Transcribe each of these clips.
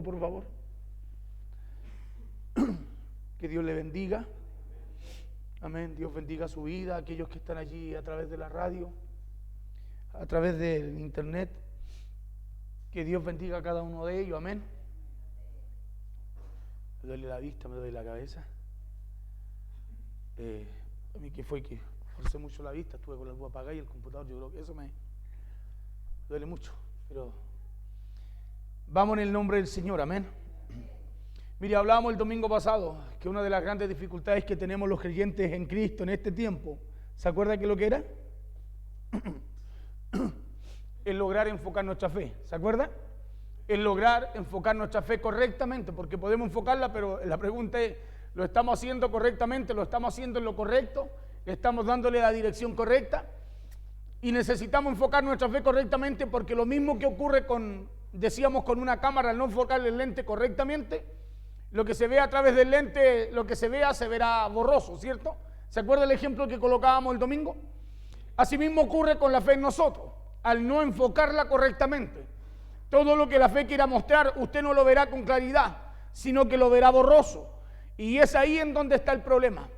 por favor. Que Dios le bendiga. Amén. Dios bendiga su vida, aquellos que están allí a través de la radio, a través del internet. Que Dios bendiga a cada uno de ellos. Amén. Me duele la vista, me duele la cabeza. A mí que fue que forcé mucho la vista, estuve con la luz apagada y el computador, yo creo que eso me duele mucho, pero vamos en el nombre del Señor, amén. Mire, hablábamos el domingo pasado que una de las grandes dificultades que tenemos los creyentes en Cristo en este tiempo, ¿se acuerda qué es lo que era? Es lograr enfocar nuestra fe, ¿se acuerda? Es lograr enfocar nuestra fe correctamente, porque podemos enfocarla, pero la pregunta es, ¿lo estamos haciendo correctamente? ¿Lo estamos haciendo en lo correcto? ¿Le estamos dándole la dirección correcta? Y necesitamos enfocar nuestra fe correctamente, porque lo mismo que ocurre decíamos con una cámara, al no enfocarle el lente correctamente, lo que se ve a través del lente, lo que se vea se verá borroso, ¿cierto? ¿Se acuerda el ejemplo que colocábamos el domingo? Asimismo ocurre con la fe en nosotros, al no enfocarla correctamente. Todo lo que la fe quiera mostrar, usted no lo verá con claridad, sino que lo verá borroso. Y es ahí en donde está el problema.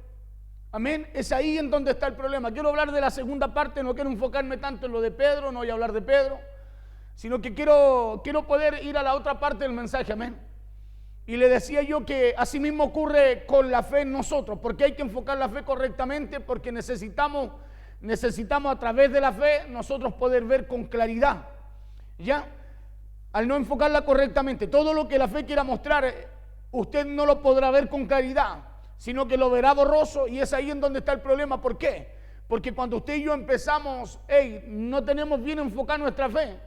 Amén, es ahí en donde está el problema. Quiero hablar de la segunda parte, no quiero enfocarme tanto en lo de Pedro, no voy a hablar de Pedro, sino que quiero poder ir a la otra parte del mensaje, amén. Y le decía yo que así mismo ocurre con la fe en nosotros, porque hay que enfocar la fe correctamente, porque necesitamos a través de la fe nosotros poder ver con claridad, ¿ya? Al no enfocarla correctamente, todo lo que la fe quiera mostrar, usted no lo podrá ver con claridad, sino que lo verá borroso, y es ahí en donde está el problema. ¿Por qué? Porque cuando usted y yo empezamos, no tenemos bien enfocada nuestra fe,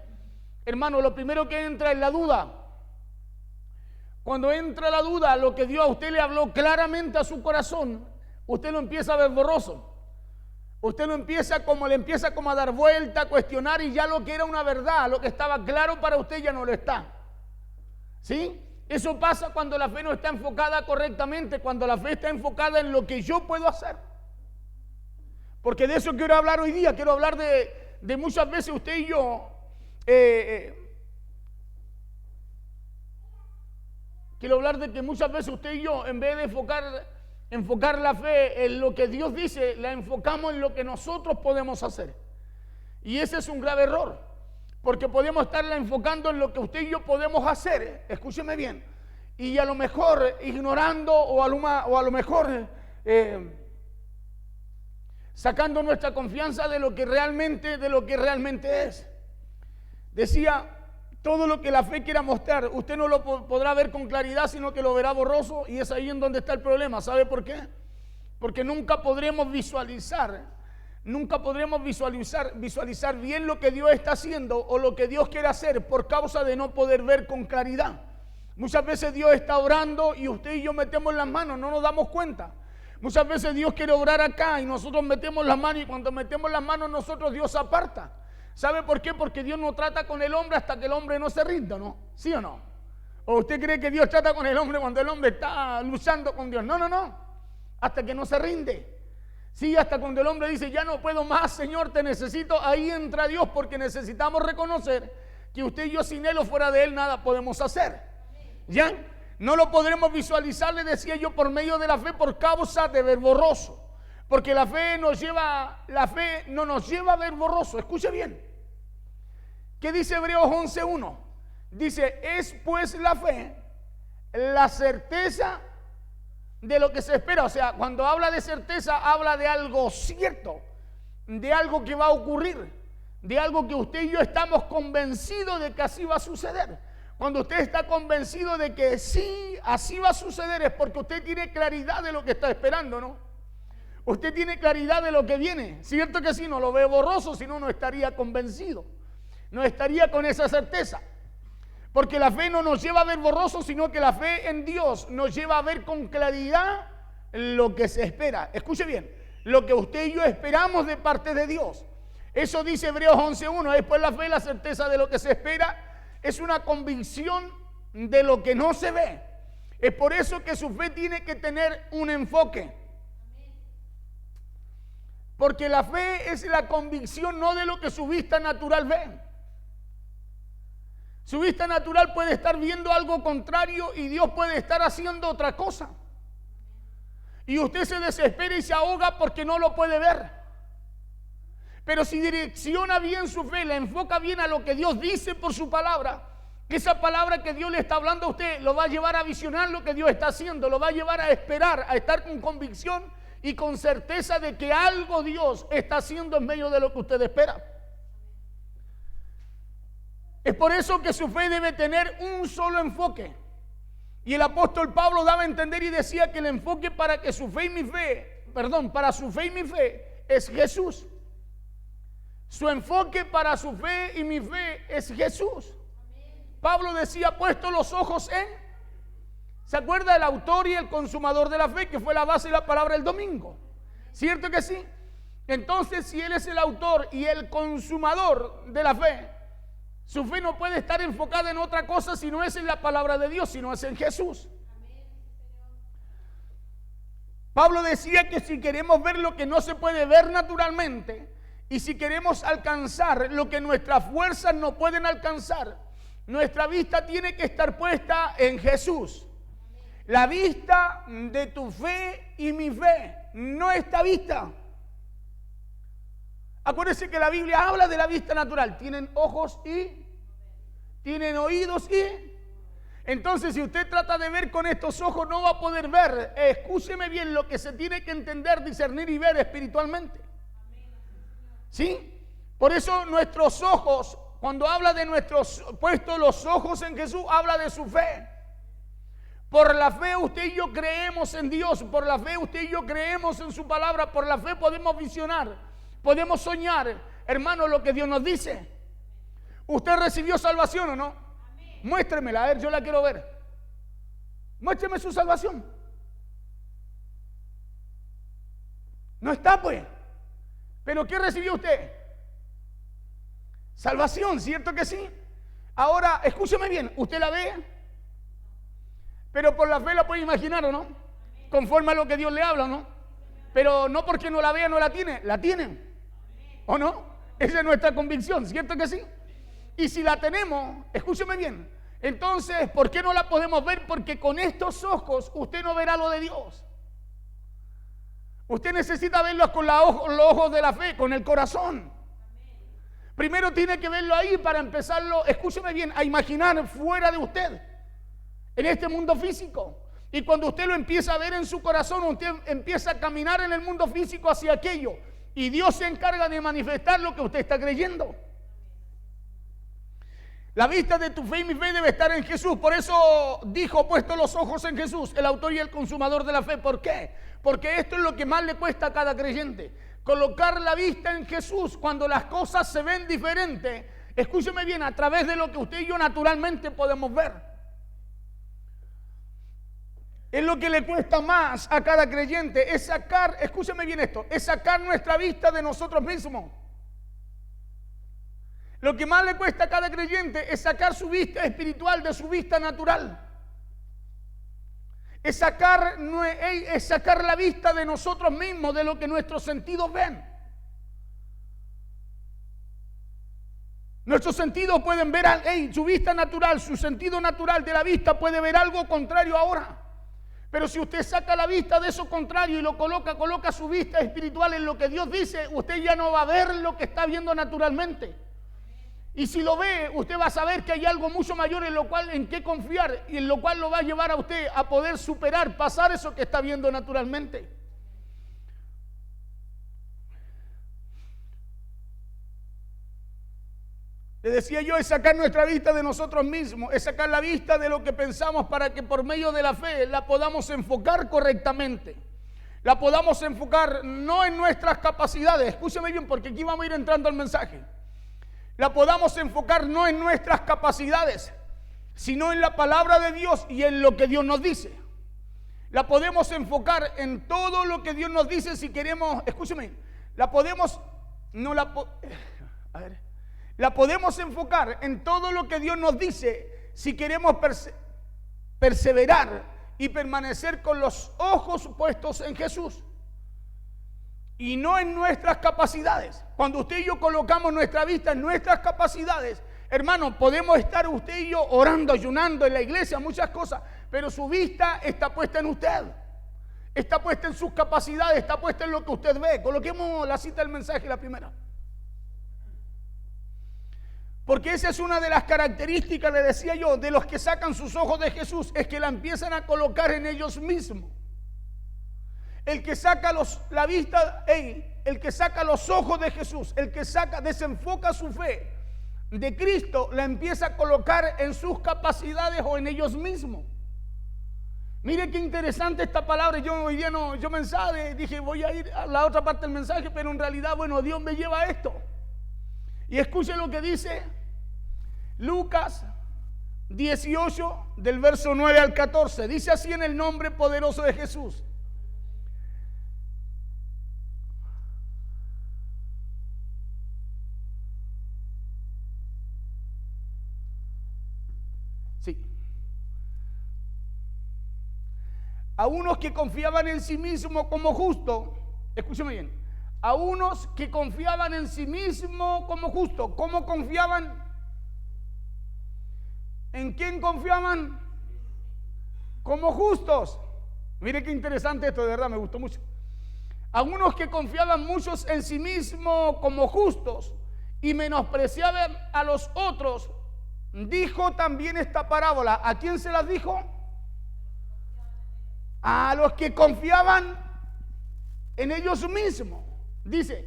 hermano, lo primero que entra es la duda. Cuando entra la duda, lo que Dios a usted le habló claramente a su corazón, usted lo empieza a ver borroso. Usted le empieza como a dar vuelta, a cuestionar, y ya lo que era una verdad, lo que estaba claro para usted ya no lo está. ¿Sí? Eso pasa cuando la fe no está enfocada correctamente, cuando la fe está enfocada en lo que yo puedo hacer. Porque de eso quiero hablar hoy día. Quiero hablar de muchas veces usted y yo, quiero hablar de que muchas veces usted y yo, en vez de enfocar la fe en lo que Dios dice, la enfocamos en lo que nosotros podemos hacer. Y ese es un grave error, porque podemos estarla enfocando en lo que usted y yo podemos hacer, escúcheme bien, y a lo mejor ignorando o a lo mejor sacando nuestra confianza de lo que realmente es. Decía, todo lo que la fe quiera mostrar, usted no lo podrá ver con claridad, sino que lo verá borroso, y es ahí en donde está el problema. ¿Sabe por qué? Porque nunca podremos visualizar bien lo que Dios está haciendo o lo que Dios quiere hacer por causa de no poder ver con claridad. Muchas veces Dios está orando y usted y yo metemos las manos, no nos damos cuenta. Muchas veces Dios quiere obrar acá y nosotros metemos las manos, y cuando metemos las manos nosotros, Dios se aparta. ¿Sabe por qué? Porque Dios no trata con el hombre hasta que el hombre no se rinda, ¿no? ¿Sí o no? ¿O usted cree que Dios trata con el hombre cuando el hombre está luchando con Dios? No. Hasta que no se rinde. Sí, hasta cuando el hombre dice, ya no puedo más, Señor, te necesito. Ahí entra Dios, porque necesitamos reconocer que usted y yo sin Él o fuera de Él nada podemos hacer. ¿Ya? No lo podremos visualizar, le decía yo, por medio de la fe, por causa de ver borroso. Porque la fe no nos lleva a ver borroso. Escuche bien. ¿Qué dice Hebreos 11:1? Dice, es pues la fe la certeza de lo que se espera. O sea, cuando habla de certeza, habla de algo cierto, de algo que va a ocurrir, de algo que usted y yo estamos convencidos de que así va a suceder. Cuando usted está convencido de que sí, así va a suceder, es porque usted tiene claridad de lo que está esperando, ¿no? Usted tiene claridad de lo que viene. Cierto que sí, no lo ve borroso, si no, no estaría convencido. No estaría con esa certeza. Porque la fe no nos lleva a ver borroso, sino que la fe en Dios nos lleva a ver con claridad lo que se espera. Escuche bien, lo que usted y yo esperamos de parte de Dios. Eso dice Hebreos 11:1. Después la fe, la certeza de lo que se espera, es una convicción de lo que no se ve. Es por eso que su fe tiene que tener un enfoque. Porque la fe es la convicción no de lo que su vista natural ve. Su vista natural puede estar viendo algo contrario y Dios puede estar haciendo otra cosa. Y usted se desespera y se ahoga porque no lo puede ver. Pero si direcciona bien su fe, la enfoca bien a lo que Dios dice por su palabra, que esa palabra que Dios le está hablando a usted lo va a llevar a visionar lo que Dios está haciendo, lo va a llevar a esperar, a estar con convicción y con certeza de que algo Dios está haciendo en medio de lo que usted espera. Es por eso que su fe debe tener un solo enfoque. Y el apóstol Pablo daba a entender y decía que el enfoque para su fe y mi fe es Jesús. Su enfoque para su fe y mi fe es Jesús. Pablo decía, puesto los ojos en... ¿Se acuerda del autor y el consumador de la fe, que fue la base de la palabra del domingo? ¿Cierto que sí? Entonces, si Él es el autor y el consumador de la fe, su fe no puede estar enfocada en otra cosa si no es en la palabra de Dios, sino es en Jesús. Pablo decía que si queremos ver lo que no se puede ver naturalmente y si queremos alcanzar lo que nuestras fuerzas no pueden alcanzar, nuestra vista tiene que estar puesta en Jesús. La vista de tu fe y mi fe, no esta vista. Acuérdense que la Biblia habla de la vista natural. Tienen ojos y tienen oídos y... Entonces, si usted trata de ver con estos ojos, no va a poder ver. Escúcheme bien lo que se tiene que entender, discernir y ver espiritualmente. ¿Sí? Por eso nuestros ojos, cuando habla de nuestros puestos los ojos en Jesús, habla de su fe. Por la fe usted y yo creemos en Dios. Por la fe usted y yo creemos en su palabra. Por la fe podemos visionar. Podemos soñar, hermano, lo que Dios nos dice. ¿Usted recibió salvación o no? Muéstremela, a ver, yo la quiero ver. Muéstreme su salvación. No está, pues. ¿Pero qué recibió usted? Salvación, ¿cierto que sí? Ahora, escúcheme bien, ¿usted la ve? Pero por la fe la puede imaginar, ¿o no? Conforme a lo que Dios le habla, ¿o no? Pero no porque no la vea, no la tiene. La tienen, ¿o no? Esa es nuestra convicción, ¿cierto que sí? Y si la tenemos, escúcheme bien, entonces, ¿por qué no la podemos ver? Porque con estos ojos usted no verá lo de Dios. Usted necesita verlo con los ojos de la fe, con el corazón. Primero tiene que verlo ahí para empezarlo, escúcheme bien, a imaginar fuera de usted, en este mundo físico. Y cuando usted lo empieza a ver en su corazón, usted empieza a caminar en el mundo físico hacia aquello. Y Dios se encarga de manifestar lo que usted está creyendo. La vista de tu fe y mi fe debe estar en Jesús. Por eso dijo, puesto los ojos en Jesús, el autor y el consumador de la fe. ¿Por qué? Porque esto es lo que más le cuesta a cada creyente. Colocar la vista en Jesús cuando las cosas se ven diferentes. Escúcheme bien, a través de lo que usted y yo naturalmente podemos ver. Es lo que le cuesta más a cada creyente. Es sacar, escúcheme bien esto, es sacar nuestra vista de nosotros mismos. Lo que más le cuesta a cada creyente es sacar su vista espiritual de su vista natural. Es sacar la vista de nosotros mismos, de lo que nuestros sentidos ven. Nuestros sentidos pueden ver, su vista natural, su sentido natural de la vista puede ver algo contrario ahora. Pero si usted saca la vista de eso contrario y lo coloca su vista espiritual en lo que Dios dice, usted ya no va a ver lo que está viendo naturalmente. Y si lo ve, usted va a saber que hay algo mucho mayor en qué confiar y en lo cual lo va a llevar a usted a poder superar, pasar eso que está viendo naturalmente. Le decía yo, es sacar nuestra vista de nosotros mismos, es sacar la vista de lo que pensamos para que por medio de la fe la podamos enfocar correctamente. La podamos enfocar no en nuestras capacidades, escúcheme bien porque aquí vamos a ir entrando al mensaje. La podamos enfocar no en nuestras capacidades, sino en la palabra de Dios y en lo que Dios nos dice. La podemos enfocar en todo lo que Dios nos dice si queremos, escúcheme, la podemos enfocar en todo lo que Dios nos dice si queremos perseverar y permanecer con los ojos puestos en Jesús. Y no en nuestras capacidades. Cuando usted y yo colocamos nuestra vista en nuestras capacidades, Hermano, podemos estar usted y yo orando, ayunando en la iglesia, muchas cosas, pero su vista está puesta en usted. Está puesta en sus capacidades, está puesta en lo que usted ve. Coloquemos la cita del mensaje, la primera. Porque esa es una de las características, le decía yo, de los que sacan sus ojos de Jesús, es que la empiezan a colocar en ellos mismos. El que saca la vista, el que saca los ojos de Jesús, el que desenfoca su fe de Cristo, la empieza a colocar en sus capacidades o en ellos mismos. Mire qué interesante esta palabra. Yo hoy día yo mensaje, dije voy a ir a la otra parte del mensaje, pero en realidad, bueno, Dios me lleva a esto. Y escuche lo que dice Lucas 18, del verso 9 al 14. Dice así en el nombre poderoso de Jesús. Sí. A unos que confiaban en sí mismos como justos, escúcheme bien, a unos que confiaban en sí mismos como justos. ¿Cómo confiaban? ¿En quién confiaban? Como justos. Mire qué interesante esto, de verdad, me gustó mucho. A unos que confiaban muchos en sí mismos como justos y menospreciaban a los otros, dijo también esta parábola. ¿A quién se las dijo? A los que confiaban en ellos mismos. Dice,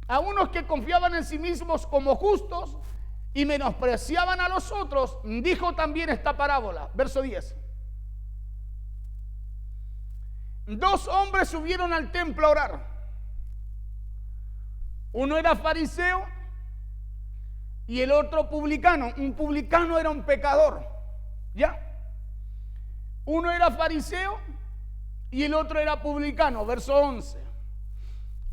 a unos que confiaban en sí mismos como justos y menospreciaban a los otros, dijo también esta parábola. Verso 10. Dos hombres subieron al templo a orar. Uno era fariseo y el otro publicano. Un publicano era un pecador. ¿Ya? Uno era fariseo y el otro era publicano. Verso 11.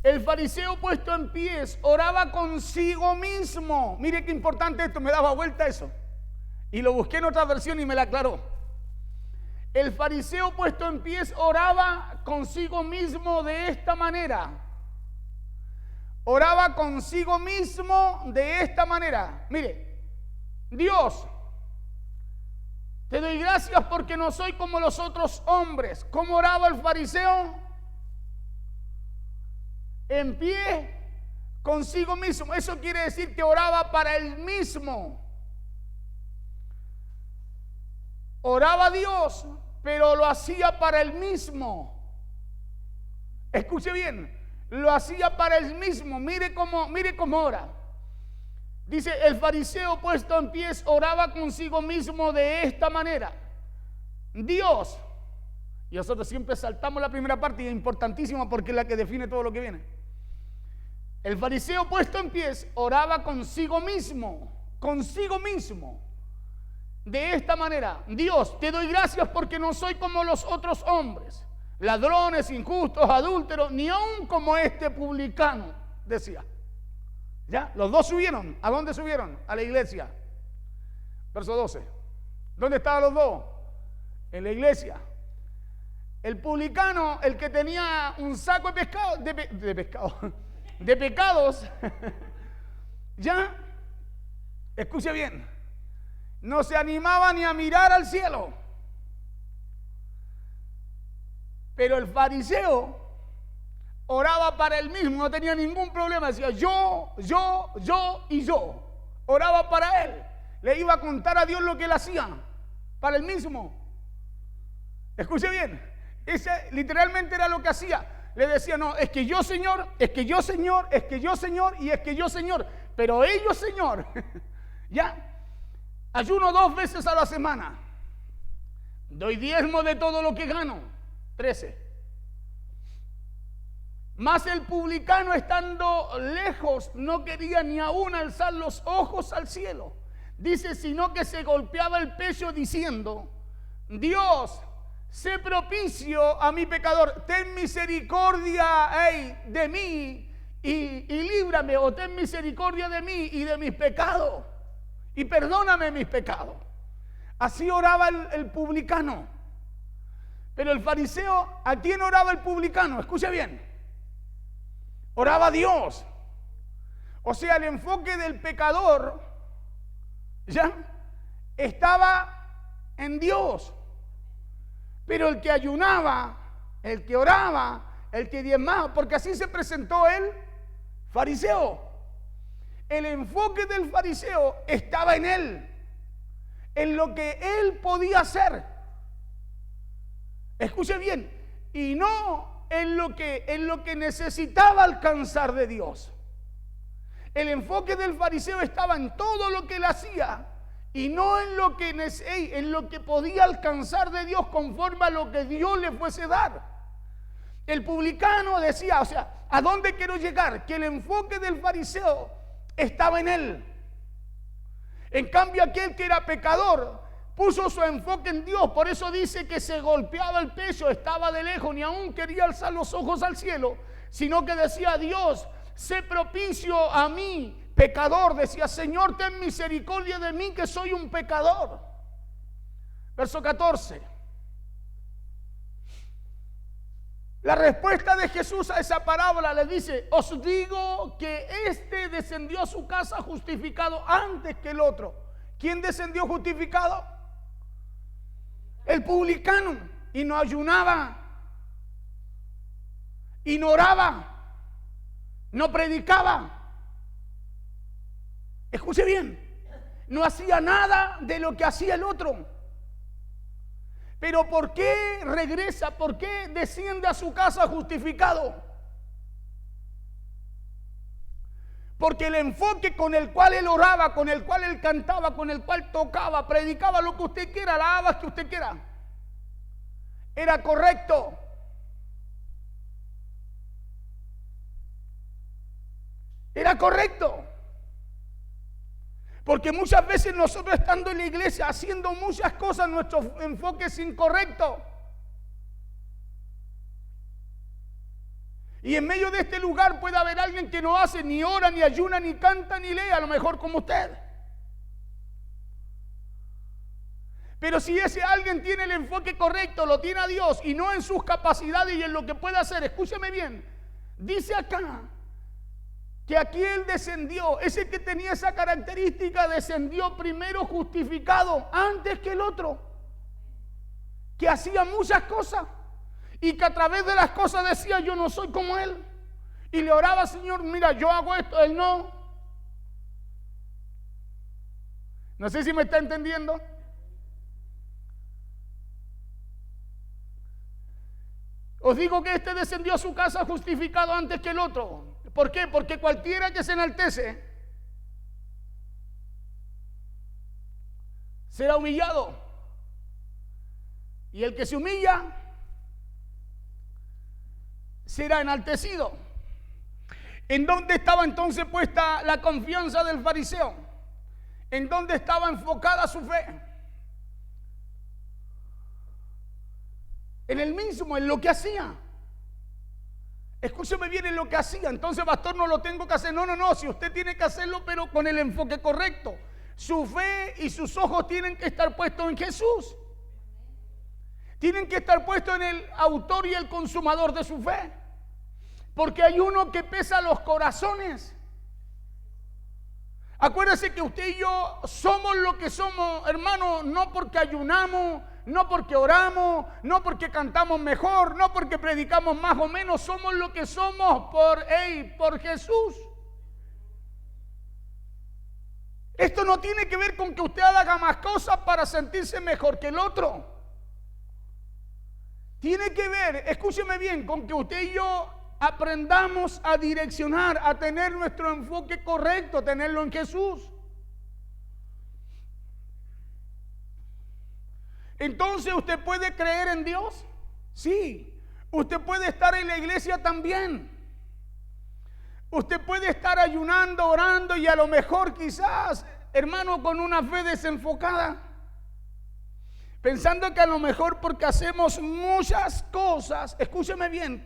El fariseo puesto en pies oraba consigo mismo. Mire qué importante esto, me daba vuelta eso. Y lo busqué en otra versión y me la aclaró. El fariseo puesto en pies oraba consigo mismo de esta manera. Oraba consigo mismo de esta manera. Mire, Dios, te doy gracias porque no soy como los otros hombres. ¿Cómo oraba el fariseo? En pie consigo mismo. Eso quiere decir que oraba para él mismo. Oraba a Dios, pero lo hacía para él mismo. Escuche bien, lo hacía para él mismo. Mire cómo ora. Dice, el fariseo puesto en pies oraba consigo mismo de esta manera. Dios, y nosotros siempre saltamos la primera parte y es importantísima porque es la que define todo lo que viene. El fariseo puesto en pies oraba consigo mismo, de esta manera. Dios, te doy gracias porque no soy como los otros hombres, ladrones, injustos, adúlteros, ni aun como este publicano, decía. ¿Ya? Los dos subieron. ¿A dónde subieron? A la iglesia. Verso 12. ¿Dónde estaban los dos? En la iglesia. El publicano, el que tenía un saco de pecados, ya, escuche bien, no se animaba ni a mirar al cielo. Pero el fariseo oraba para él mismo, no tenía ningún problema, decía yo y yo. Oraba para él, le iba a contar a Dios lo que él hacía, para él mismo. Escuche bien, ese literalmente era lo que hacía. Le decía, no, es que yo Señor, es que yo Señor, es que yo Señor y es que yo Señor. Pero ellos Señor, ya, ayuno 2 veces a la semana. Doy diezmo de todo lo que gano. 13. Mas el publicano estando lejos no quería ni aún alzar los ojos al cielo. Dice, sino que se golpeaba el pecho diciendo, Dios, sé propicio a mi pecador, ten misericordia de mí y líbrame, o ten misericordia de mí y de mis pecados y perdóname mis pecados. Así oraba el publicano. Pero el fariseo, ¿a quién oraba el publicano? Escucha bien, oraba a Dios. O sea, el enfoque del pecador ¿Ya? Estaba en Dios. Pero el que ayunaba, el que oraba, el que diezmaba, porque así se presentó el fariseo. El enfoque del fariseo estaba en él, en lo que él podía hacer. Escuche bien, y no en lo que necesitaba alcanzar de Dios. El enfoque del fariseo estaba en todo lo que él hacía y no en lo que podía alcanzar de Dios conforme a lo que Dios le fuese a dar. El publicano decía, o sea, ¿a dónde quiero llegar? Que el enfoque del fariseo estaba en él. En cambio, aquel que era pecador puso su enfoque en Dios. Por eso dice que se golpeaba el pecho, estaba de lejos, ni aún quería alzar los ojos al cielo, sino que decía: Dios, sé propicio a mí, pecador. Decía: Señor, ten misericordia de mí, que soy un pecador. Verso 14. La respuesta de Jesús a esa parábola le dice: os digo que este descendió a su casa justificado antes que el otro. ¿Quién descendió justificado? El publicano. Y no ayunaba, y no oraba, no predicaba. Escuche bien, no hacía nada de lo que hacía el otro. Pero ¿por qué regresa? ¿Por qué desciende a su casa justificado? Porque el enfoque con el cual él oraba, con el cual él cantaba, con el cual tocaba, predicaba, lo que usted quiera, alababa que usted quiera, era correcto. Era correcto. Porque muchas veces nosotros, estando en la iglesia, haciendo muchas cosas, nuestro enfoque es incorrecto. Y en medio de este lugar puede haber alguien que no hace, ni ora, ni ayuna, ni canta, ni lee, a lo mejor como usted. Pero si ese alguien tiene el enfoque correcto, lo tiene a Dios y no en sus capacidades y en lo que puede hacer, escúcheme bien, dice acá que aquí él descendió, ese que tenía esa característica descendió primero justificado antes que el otro, que hacía muchas cosas y que a través de las cosas decía: yo no soy como él, y le oraba: Señor, mira, yo hago esto, él no. No sé si me está entendiendo. Os digo que este descendió a su casa justificado antes que el otro. ¿Por qué? Porque cualquiera que se enaltece será humillado, y el que se humilla será enaltecido. ¿En dónde estaba entonces puesta la confianza del fariseo? ¿En dónde estaba enfocada su fe? En el mismo, en lo que hacía. Escúcheme bien, en lo que hacía. Entonces, pastor, no lo tengo que hacer. No, si usted tiene que hacerlo, pero con el enfoque correcto. Su fe y sus ojos tienen que estar puestos en Jesús. Tienen que estar puestos en el autor y el consumador de su fe. Porque hay uno que pesa los corazones. Acuérdese que usted y yo somos lo que somos, hermano, no porque ayunamos, no porque oramos, no porque cantamos mejor, no porque predicamos más o menos. Somos lo que somos por Jesús. Esto no tiene que ver con que usted haga más cosas para sentirse mejor que el otro. Tiene que ver, escúcheme bien, con que usted y yo aprendamos a direccionar, a tener nuestro enfoque correcto, tenerlo en Jesús. Entonces, ¿usted puede creer en Dios? Sí. Usted puede estar en la iglesia también. Usted puede estar ayunando, orando y a lo mejor quizás, hermano, con una fe desenfocada, pensando que a lo mejor porque hacemos muchas cosas, escúcheme bien,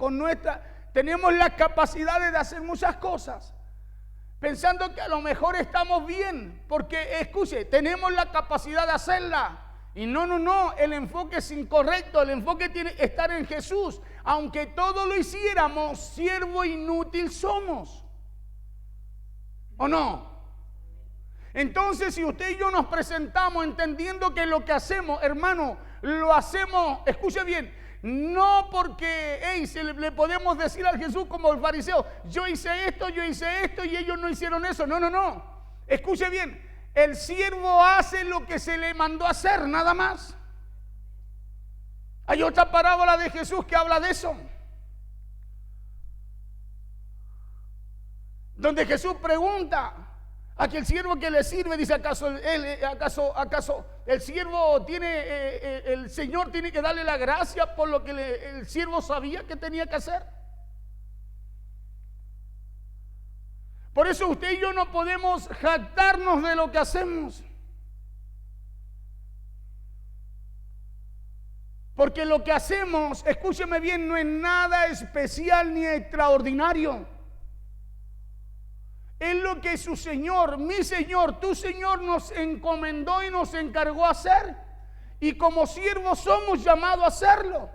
tenemos las capacidades de hacer muchas cosas, pensando que a lo mejor estamos bien, porque escuche, tenemos la capacidad de hacerla. Y no, el enfoque es incorrecto. El enfoque tiene que estar en Jesús. Aunque todo lo hiciéramos, siervo inútil somos. ¿O no? Entonces, si usted y yo nos presentamos entendiendo que lo que hacemos, hermano, lo hacemos, escuche bien, no porque le podemos decir a Jesús como el fariseo, yo hice esto y ellos no hicieron eso. No, no, no. Escuche bien, el siervo hace lo que se le mandó a hacer, nada más. Hay otra parábola de Jesús que habla de eso, donde Jesús pregunta a aquel siervo que le sirve, dice, ¿acaso el siervo el Señor tiene que darle la gracia por lo que el siervo sabía que tenía que hacer? Por eso usted y yo no podemos jactarnos de lo que hacemos, porque lo que hacemos, escúcheme bien, no es nada especial ni extraordinario. Es lo que su Señor, mi Señor, tu Señor nos encomendó y nos encargó a hacer. Y como siervos somos llamados a hacerlo.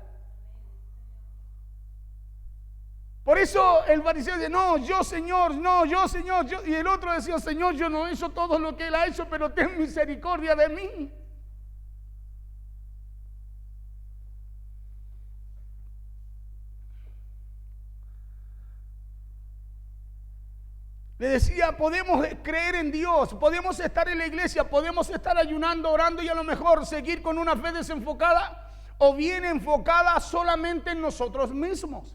Por eso el fariseo dice, no, yo Señor, yo. Y el otro decía, Señor, yo no he hecho todo lo que Él ha hecho, pero ten misericordia de mí. Le decía, podemos creer en Dios, podemos estar en la iglesia, podemos estar ayunando, orando y a lo mejor seguir con una fe desenfocada o bien enfocada solamente en nosotros mismos.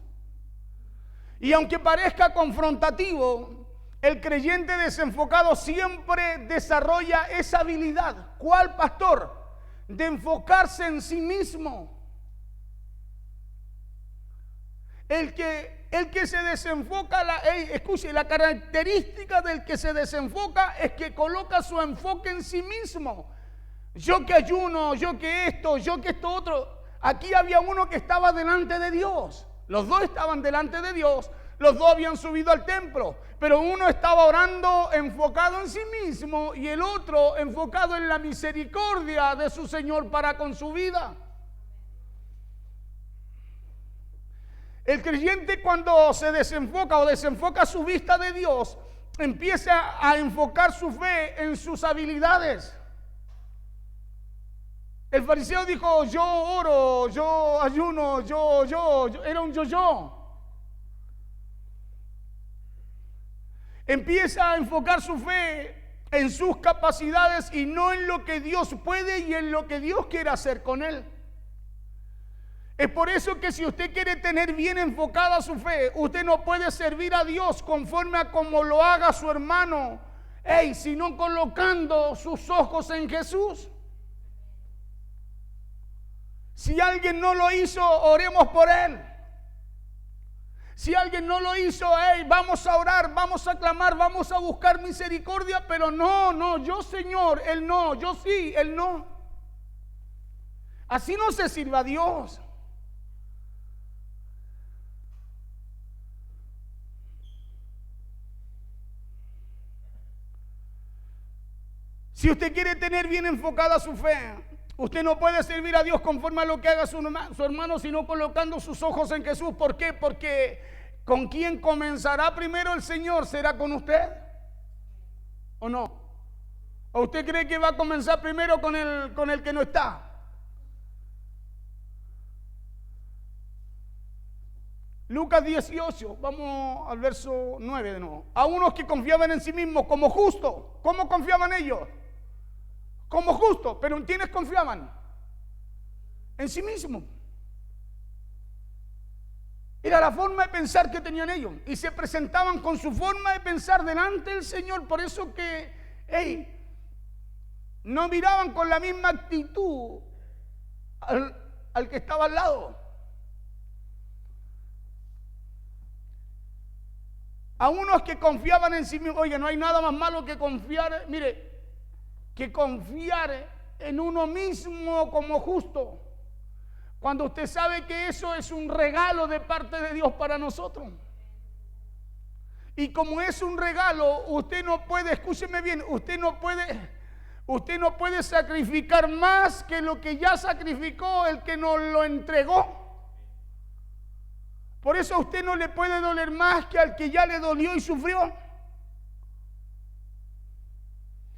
Y aunque parezca confrontativo, el creyente desenfocado siempre desarrolla esa habilidad. ¿Cuál, pastor? De enfocarse en sí mismo. El que se desenfoca, escuche, la característica del que se desenfoca es que coloca su enfoque en sí mismo. Yo que ayuno, yo que esto otro. Aquí había uno que estaba delante de Dios. Los dos estaban delante de Dios. Los dos habían subido al templo. Pero uno estaba orando enfocado en sí mismo y el otro enfocado en la misericordia de su Señor para con su vida. El creyente, cuando se desenfoca o desenfoca su vista de Dios, empieza a enfocar su fe en sus habilidades. El fariseo dijo, yo oro, yo ayuno, yo. Era un yo. Empieza a enfocar su fe en sus capacidades y no en lo que Dios puede y en lo que Dios quiere hacer con él. Es por eso que si usted quiere tener bien enfocada su fe, usted no puede servir a Dios conforme a como lo haga su hermano, sino colocando sus ojos en Jesús. Si alguien no lo hizo, oremos por él. Si alguien no lo hizo, vamos a orar, vamos a clamar, vamos a buscar misericordia, pero no, yo Señor, él no, yo sí, él no. Así no se sirva a Dios. Si usted quiere tener bien enfocada su fe, usted no puede servir a Dios conforme a lo que haga su hermano, sino colocando sus ojos en Jesús. ¿Por qué? Porque con quien comenzará primero el Señor, ¿será con usted? ¿O no? ¿O usted cree que va a comenzar primero con el que no está? Lucas 18, vamos al verso 9 de nuevo. A unos que confiaban en sí mismos como justos. ¿Cómo confiaban ellos? Como justos. ¿Pero en quiénes confiaban? En sí mismos. Era la forma de pensar que tenían ellos. Y se presentaban con su forma de pensar delante del Señor. Por eso que, no miraban con la misma actitud al que estaba al lado. A unos que confiaban en sí mismos. Oye, no hay nada más malo que confiar, que confiar en uno mismo como justo. Cuando usted sabe que eso es un regalo de parte de Dios para nosotros. Y como es un regalo, usted no puede, escúcheme bien, usted no puede sacrificar más que lo que ya sacrificó el que nos lo entregó. Por eso a usted no le puede doler más que al que ya le dolió y sufrió.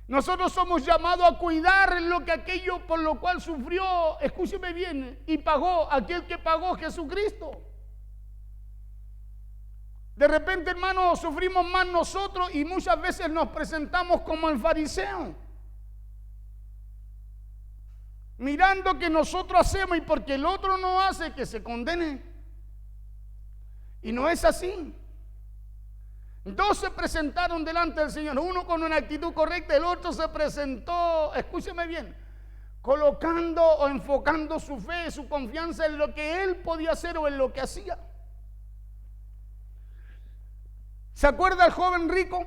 Nosotros somos llamados a cuidar lo que aquello por lo cual sufrió, escúcheme bien, y pagó aquel que pagó, Jesucristo. De repente, hermanos, sufrimos más nosotros y muchas veces nos presentamos como el fariseo, mirando que nosotros hacemos y porque el otro no hace, que se condene. Y no es así. Dos se presentaron delante del Señor, uno con una actitud correcta, el otro se presentó, escúcheme bien, colocando o enfocando su fe, su confianza en lo que él podía hacer o en lo que hacía. ¿Se acuerda el joven rico?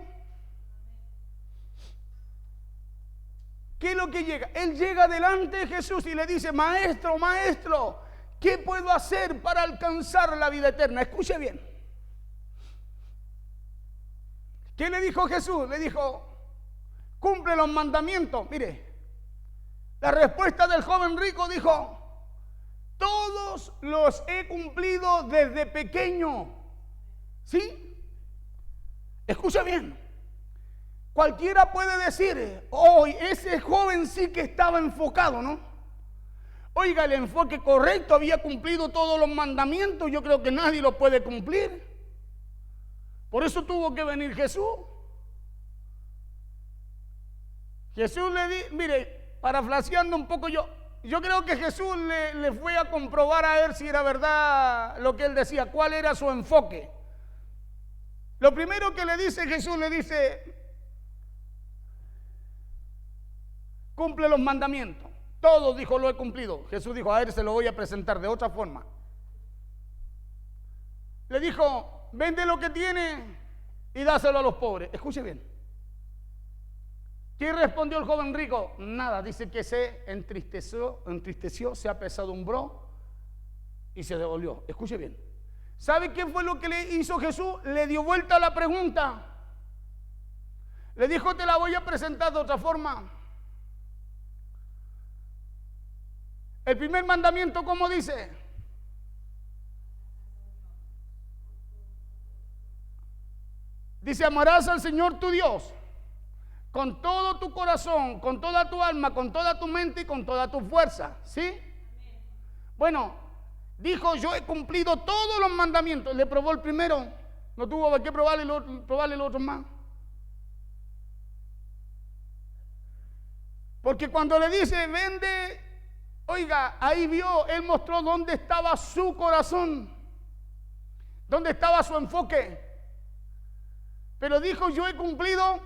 ¿Qué es lo que llega? Él llega delante de Jesús y le dice: maestro, maestro, ¿qué puedo hacer para alcanzar la vida eterna? Escuche bien. ¿Qué le dijo Jesús? Le dijo: cumple los mandamientos. Mire, la respuesta del joven rico dijo: todos los he cumplido desde pequeño. ¿Sí? Escucha bien. Cualquiera puede decir: hoy ese joven sí que estaba enfocado, ¿no? Oiga, el enfoque correcto, había cumplido todos los mandamientos. Yo creo que nadie lo puede cumplir. Por eso tuvo que venir Jesús. Jesús le dijo, mire, parafraseando un poco, yo creo que Jesús le fue a comprobar a él si era verdad lo que él decía, cuál era su enfoque. Lo primero que le dice Jesús, le dice: cumple los mandamientos. Todos, dijo, lo he cumplido. Jesús dijo: a él se lo voy a presentar de otra forma. Le dijo: vende lo que tiene y dáselo a los pobres. Escuche bien. ¿Qué respondió el joven rico? Nada. Dice que se entristeció, se apesadumbró y se devolvió. Escuche bien. ¿Sabe qué fue lo que le hizo Jesús? Le dio vuelta a la pregunta. Le dijo: te la voy a presentar de otra forma. El primer mandamiento, ¿cómo dice? Dice: amarás al Señor tu Dios con todo tu corazón, con toda tu alma, con toda tu mente y con toda tu fuerza. ¿Sí? Bueno, dijo: yo he cumplido todos los mandamientos. Le probó el primero, no tuvo que probarle el otro más. Porque cuando le dice: vende, oiga, ahí vio, él mostró dónde estaba su corazón, dónde estaba su enfoque. Pero dijo: yo he cumplido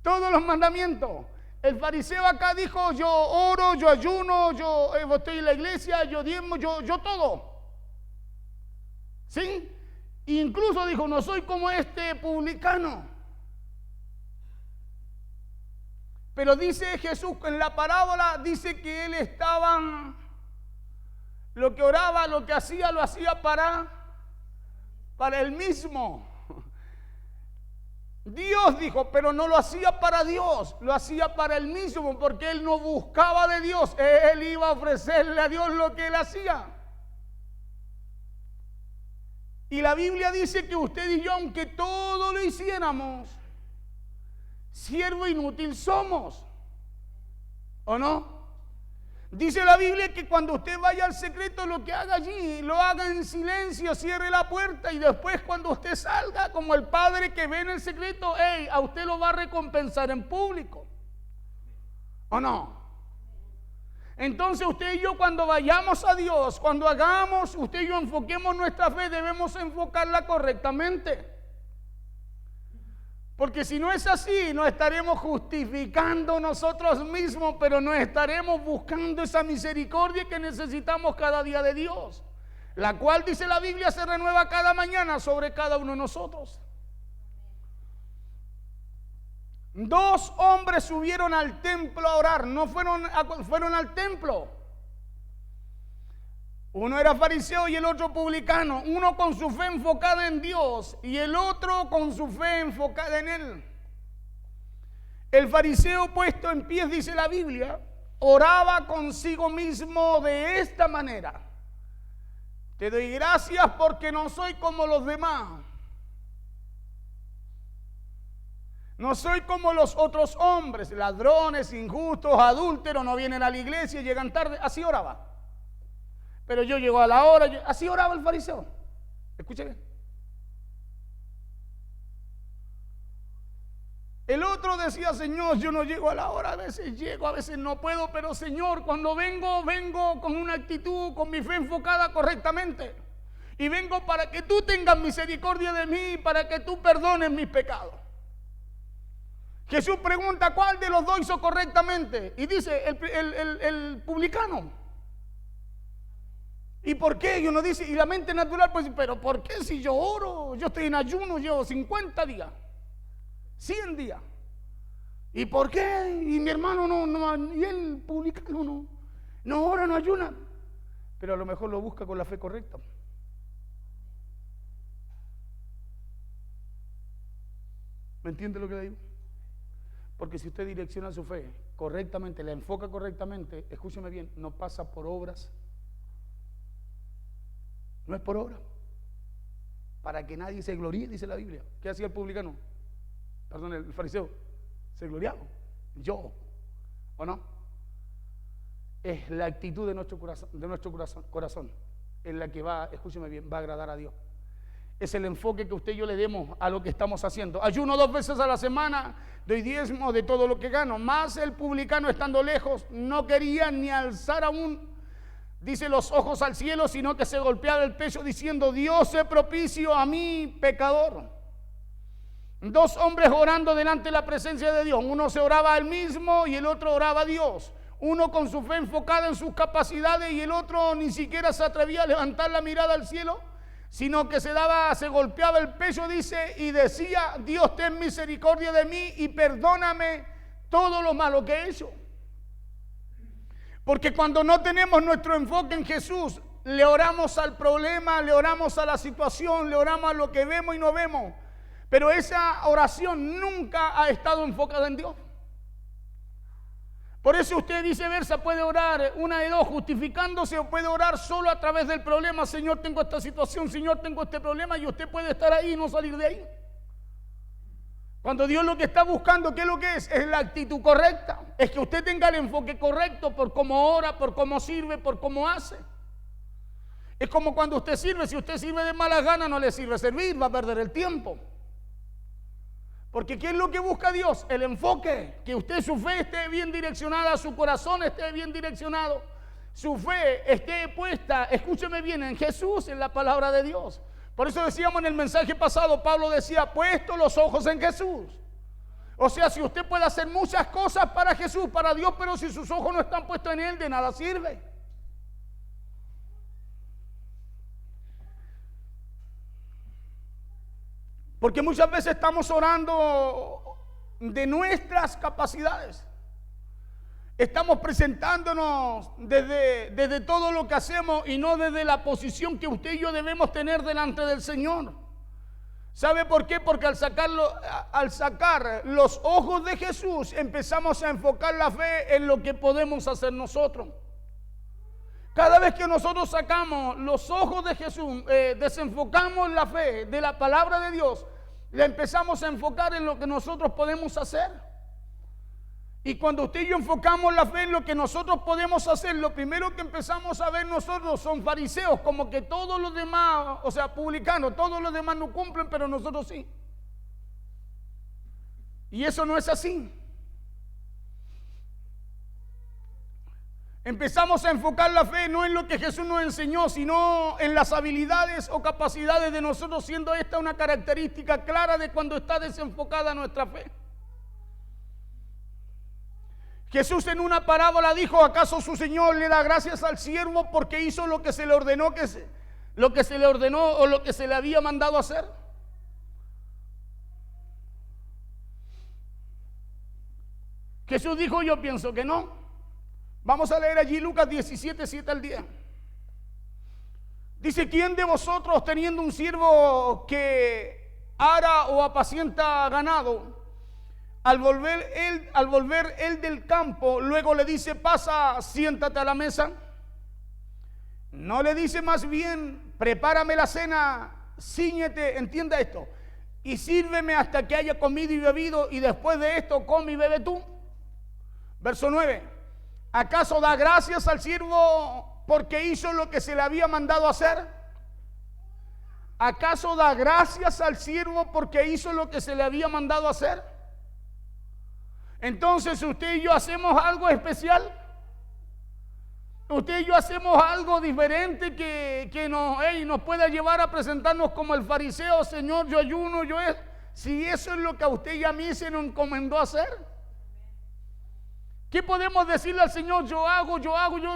todos los mandamientos. El fariseo acá dijo: yo oro, yo ayuno, yo estoy en la iglesia, yo diezmo, yo todo. ¿Sí? Incluso dijo: no soy como este publicano. Pero dice Jesús en la parábola, dice que él estaba, lo que oraba, lo que hacía, lo hacía para él mismo. Dios dijo, pero no lo hacía para Dios, lo hacía para él mismo, porque él no buscaba de Dios, él iba a ofrecerle a Dios lo que él hacía. Y la Biblia dice que usted y yo, aunque todo lo hiciéramos, siervo inútil somos, ¿o no? Dice la Biblia que cuando usted vaya al secreto, lo que haga allí, lo haga en silencio, cierre la puerta, y después cuando usted salga, como el padre que ve en el secreto, a usted lo va a recompensar en público, ¿o no? Entonces usted y yo, cuando vayamos a Dios, cuando hagamos, usted y yo enfoquemos nuestra fe, debemos enfocarla correctamente. Porque si no es así, nos estaremos justificando nosotros mismos, pero no estaremos buscando esa misericordia que necesitamos cada día de Dios, la cual, dice la Biblia, se renueva cada mañana sobre cada uno de nosotros. Dos hombres subieron al templo a orar, no fueron al templo. Uno era fariseo y el otro publicano, uno con su fe enfocada en Dios y el otro con su fe enfocada en él. El fariseo, puesto en pie, dice la Biblia, oraba consigo mismo de esta manera: te doy gracias porque no soy como los demás. No soy como los otros hombres, ladrones, injustos, adúlteros, no vienen a la iglesia y llegan tarde. Así oraba. Pero yo llego a la hora, así oraba el fariseo. Escuchen. El otro decía, Señor, yo no llego a la hora, a veces llego, a veces no puedo, pero Señor, cuando vengo con una actitud, con mi fe enfocada correctamente. Y vengo para que tú tengas misericordia de mí, para que tú perdones mis pecados. Jesús pregunta, ¿cuál de los dos hizo correctamente? Y dice, el publicano. ¿Y por qué? Y uno dice, y la mente natural, pues, pero ¿por qué si yo oro? Yo estoy en ayuno, llevo 50 días, 100 días. ¿Y por qué? Y mi hermano no, y el publicano no ora, no ayuna. Pero a lo mejor lo busca con la fe correcta. ¿Me entiende lo que le digo? Porque si usted direcciona su fe correctamente, la enfoca correctamente, escúcheme bien, no pasa por obras. No es por obra. Para que nadie se gloríe, dice la Biblia. ¿Qué hacía el publicano? Perdón, el fariseo. Se gloriaba. Yo. ¿O no? Es la actitud de nuestro corazón en la que va, escúcheme bien, va a agradar a Dios. Es el enfoque que usted y yo le demos a lo que estamos haciendo. Ayuno 2 veces a la semana, doy diezmo de todo lo que gano. Más el publicano, estando lejos, no quería ni alzar aún, dice, los ojos al cielo, sino que se golpeaba el pecho diciendo, Dios sé propicio a mí, pecador. 2 hombres orando delante de la presencia de Dios. Uno se oraba a él mismo y el otro oraba a Dios. Uno con su fe enfocada en sus capacidades y el otro ni siquiera se atrevía a levantar la mirada al cielo, sino que se golpeaba el pecho, dice, y decía, Dios ten misericordia de mí y perdóname todo lo malo que he hecho. Porque cuando no tenemos nuestro enfoque en Jesús, le oramos al problema, le oramos a la situación, le oramos a lo que vemos y no vemos. Pero esa oración nunca ha estado enfocada en Dios. Por eso usted, viceversa, puede orar una de dos, justificándose, o puede orar solo a través del problema. Señor, tengo esta situación, Señor, tengo este problema, y usted puede estar ahí y no salir de ahí. Cuando Dios lo que está buscando, ¿qué es lo que es? Es la actitud correcta. Es que usted tenga el enfoque correcto por cómo ora, por cómo sirve, por cómo hace. Es como cuando usted sirve. Si usted sirve de malas ganas, no le sirve servir, va a perder el tiempo. Porque ¿qué es lo que busca Dios? El enfoque. Que usted, su fe esté bien direccionada, su corazón esté bien direccionado, su fe esté puesta, escúcheme bien, en Jesús, en la palabra de Dios. Por eso decíamos en el mensaje pasado, Pablo decía, puesto los ojos en Jesús. O sea, si usted puede hacer muchas cosas para Jesús, para Dios, pero si sus ojos no están puestos en Él, de nada sirve. Porque muchas veces estamos orando de nuestras capacidades. Estamos presentándonos desde todo lo que hacemos y no desde la posición que usted y yo debemos tener delante del Señor. ¿Sabe por qué? Porque al sacar los ojos de Jesús, empezamos a enfocar la fe en lo que podemos hacer nosotros. Cada vez que nosotros sacamos los ojos de Jesús, desenfocamos la fe de la palabra de Dios, le empezamos a enfocar en lo que nosotros podemos hacer. Y cuando usted y yo enfocamos la fe en lo que nosotros podemos hacer, lo primero que empezamos a ver nosotros son fariseos, como que todos los demás, o sea, publicanos, todos los demás no cumplen, pero nosotros sí. Y eso no es así. Empezamos a enfocar la fe no en lo que Jesús nos enseñó, sino en las habilidades o capacidades de nosotros, siendo esta una característica clara de cuando está desenfocada nuestra fe. Jesús en una parábola dijo, ¿acaso su Señor le da gracias al siervo porque hizo lo que se le ordenó, o lo que se le había mandado hacer? Jesús dijo, yo pienso que no. Vamos a leer allí Lucas 17, 7 al 10. Dice, ¿quién de vosotros teniendo un siervo que ara o apacienta ganado, al volver él del campo, luego le dice, pasa, siéntate a la mesa? No le dice más bien, prepárame la cena, cíñete, entienda esto, y sírveme hasta que haya comido y bebido, y después de esto come y bebe tú. Verso 9. ¿Acaso da gracias al siervo porque hizo lo que se le había mandado hacer? ¿Acaso da gracias al siervo porque hizo lo que se le había mandado hacer? Entonces usted y yo hacemos algo especial. Usted y yo hacemos algo diferente que nos pueda llevar a presentarnos como el fariseo. Señor, yo ayuno, yo es. Si eso es lo que a usted y a mí se nos encomendó hacer, ¿qué podemos decirle al Señor? Yo hago,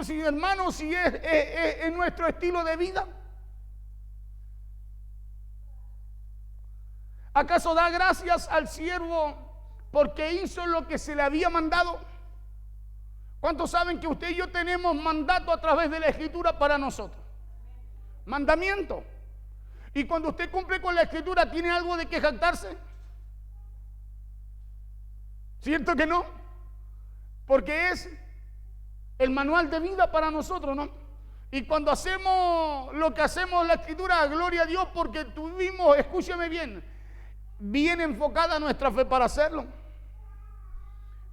si hermano, si es nuestro estilo de vida. ¿Acaso da gracias al siervo porque hizo lo que se le había mandado? ¿Cuántos saben que usted y yo tenemos mandato a través de la Escritura para nosotros? Mandamiento. Y cuando usted cumple con la Escritura, ¿tiene algo de que jactarse? ¿Cierto que no? Porque es el manual de vida para nosotros, ¿no? Y cuando hacemos lo que hacemos en la Escritura, gloria a Dios, porque tuvimos, escúcheme bien enfocada nuestra fe para hacerlo.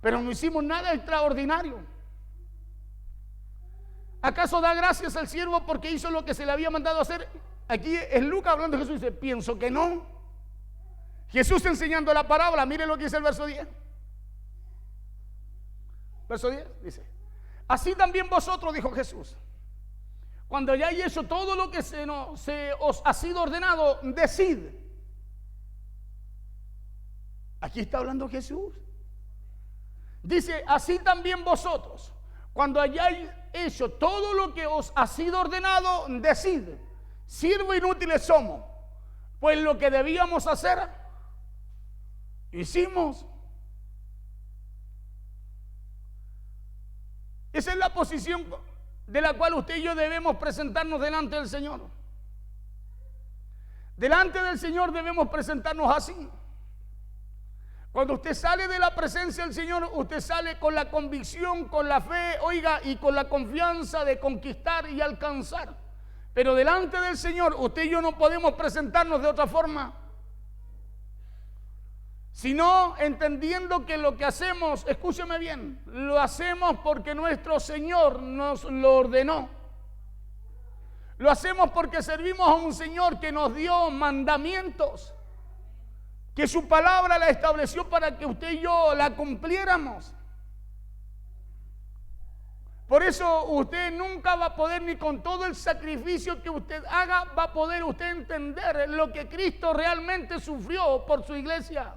Pero no hicimos nada extraordinario. ¿Acaso da gracias al siervo porque hizo lo que se le había mandado hacer? Aquí es Lucas hablando de Jesús, dice, pienso que no. Jesús enseñando la parábola, mire lo que dice el verso 10. Verso 10 dice, así también vosotros, dijo Jesús, cuando hayáis hecho todo lo que se os ha sido ordenado, decid. Aquí está hablando Jesús. Dice, así también vosotros, cuando hayáis hecho todo lo que os ha sido ordenado, decid, siervos inútiles somos, pues lo que debíamos hacer, hicimos. Esa es la posición de la cual usted y yo debemos presentarnos delante del Señor. Delante del Señor debemos presentarnos así. Cuando usted sale de la presencia del Señor, usted sale con la convicción, con la fe, oiga, y con la confianza de conquistar y alcanzar. Pero delante del Señor, usted y yo no podemos presentarnos de otra forma, sino entendiendo que lo que hacemos, escúcheme bien, lo hacemos porque nuestro Señor nos lo ordenó. Lo hacemos porque servimos a un Señor que nos dio mandamientos, que su palabra la estableció para que usted y yo la cumpliéramos. Por eso usted nunca va a poder, ni con todo el sacrificio que usted haga, va a poder usted entender lo que Cristo realmente sufrió por su iglesia.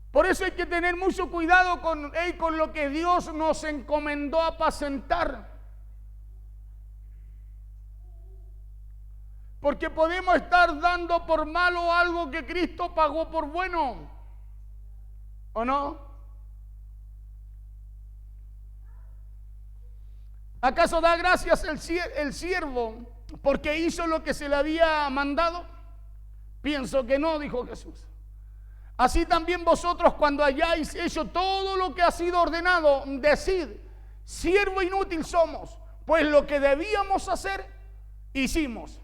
Por eso hay que tener mucho cuidado con lo que Dios nos encomendó apacentar. Porque podemos estar dando por malo algo que Cristo pagó por bueno. ¿O no? ¿Acaso da gracias el siervo porque hizo lo que se le había mandado? Pienso que no, dijo Jesús. Así también vosotros, cuando hayáis hecho todo lo que ha sido ordenado, decid, siervo inútil somos, pues lo que debíamos hacer, hicimos.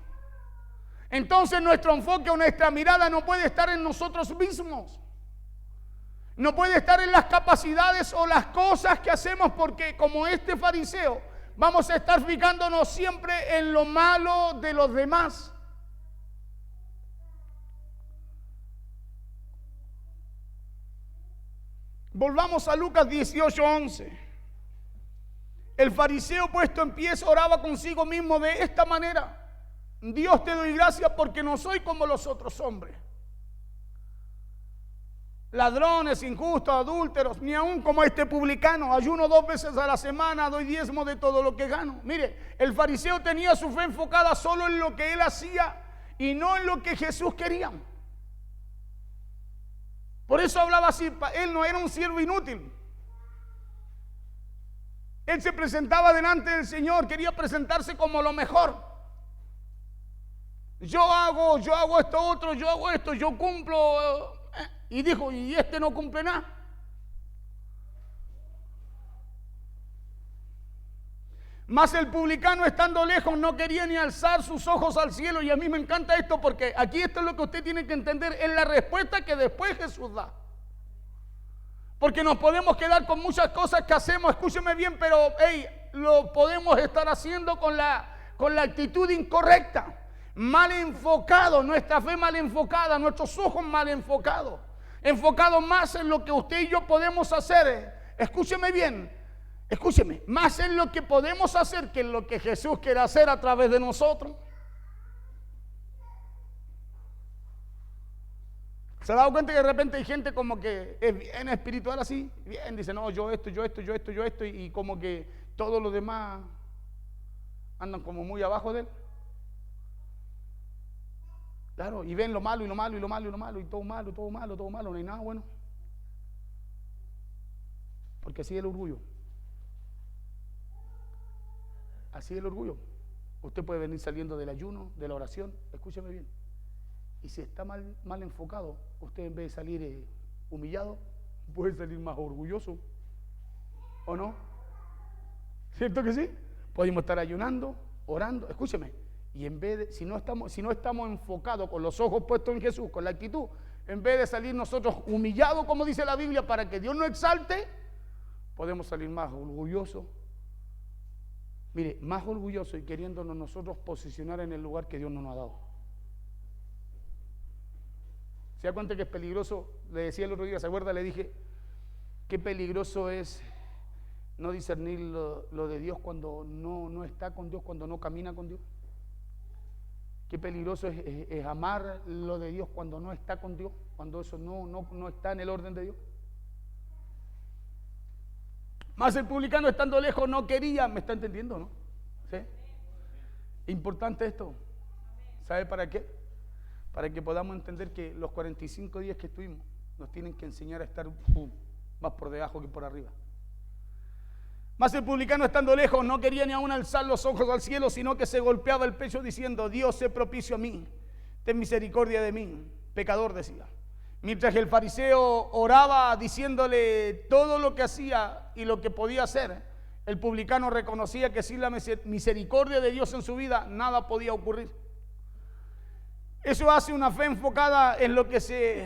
Entonces nuestro enfoque o nuestra mirada no puede estar en nosotros mismos. No puede estar en las capacidades o las cosas que hacemos, porque como este fariseo vamos a estar fijándonos siempre en lo malo de los demás. Volvamos a Lucas 18:11. El fariseo puesto en pie oraba consigo mismo de esta manera: Dios, te doy gracias porque no soy como los otros hombres, ladrones, injustos, adúlteros, ni aún como este publicano. Ayuno 2 veces a la semana, doy diezmo de todo lo que gano. Mire, el fariseo tenía su fe enfocada solo en lo que él hacía y no en lo que Jesús quería. Por eso hablaba así. Él no era un siervo inútil. Él se presentaba delante del Señor, quería presentarse como lo mejor. Yo hago esto otro, yo hago esto, yo cumplo. Y dijo, y este no cumple nada. Mas el publicano, estando lejos, no quería ni alzar sus ojos al cielo. Y a mí me encanta esto, porque aquí esto es lo que usted tiene que entender, es la respuesta que después Jesús da. Porque nos podemos quedar con muchas cosas que hacemos, escúcheme bien, pero lo podemos estar haciendo con la actitud incorrecta, mal enfocado, nuestra fe mal enfocada, nuestros ojos mal enfocados, enfocados más en lo que usted y yo podemos hacer. Escúcheme bien, escúcheme, más en lo que podemos hacer que en lo que Jesús quiere hacer a través de nosotros. ¿Se ha dado cuenta que de repente hay gente como que es bien espiritual así? Bien, dice, no, yo esto, y como que todos los demás andan como muy abajo de él. Claro, y ven lo malo, y lo malo, y lo malo, y lo malo, y todo malo, todo malo, todo malo, no hay nada bueno. Porque así es el orgullo. Así es el orgullo. Usted puede venir saliendo del ayuno, de la oración, escúcheme bien. Y si está mal enfocado, usted en vez de salir humillado, puede salir más orgulloso. ¿O no? ¿Cierto que sí? Podemos estar ayunando, orando, escúcheme. Y en vez de, si no estamos enfocados con los ojos puestos en Jesús, con la actitud, en vez de salir nosotros humillados, como dice la Biblia, para que Dios nos exalte, podemos salir más orgullosos. Mire, más orgullosos y queriéndonos nosotros posicionar en el lugar que Dios nos ha dado. ¿Se da cuenta que es peligroso? Le decía el otro día, ¿se acuerda? Le dije, qué peligroso es no discernir lo de Dios cuando no está con Dios, cuando no camina con Dios. Qué peligroso es amar lo de Dios cuando no está con Dios, cuando eso no está en el orden de Dios. Mas el publicano, estando lejos, no quería. ¿Me está entendiendo, no? ¿Sí? Importante esto. ¿Sabe para qué? Para que podamos entender que los 45 días que estuvimos nos tienen que enseñar a estar más por debajo que por arriba. Mas el publicano, estando lejos, no quería ni aún alzar los ojos al cielo, sino que se golpeaba el pecho diciendo, Dios, sé propicio a mí, ten misericordia de mí, pecador, decía. Mientras el fariseo oraba diciéndole todo lo que hacía y lo que podía hacer, el publicano reconocía que sin la misericordia de Dios en su vida nada podía ocurrir. Eso hace una fe enfocada en lo que se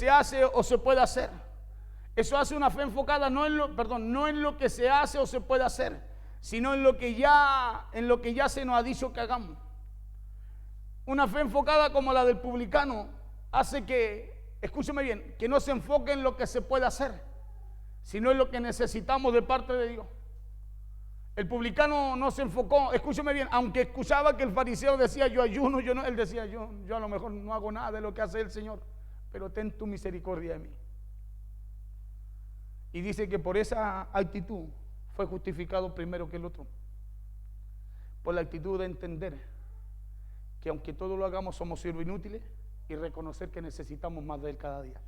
hace o se puede hacer. Eso hace una fe enfocada no en lo que se hace o se puede hacer, sino en lo que ya se nos ha dicho que hagamos. Una fe enfocada como la del publicano hace que, escúcheme bien, que no se enfoque en lo que se puede hacer, sino en lo que necesitamos de parte de Dios. El publicano no se enfocó, escúcheme bien, aunque escuchaba que el fariseo decía yo ayuno, yo no, él decía yo a lo mejor no hago nada de lo que hace el Señor, pero ten tu misericordia de mí. Y dice que por esa actitud fue justificado primero que el otro, por la actitud de entender que aunque todo lo hagamos somos siervos inútiles y reconocer que necesitamos más de Él cada día.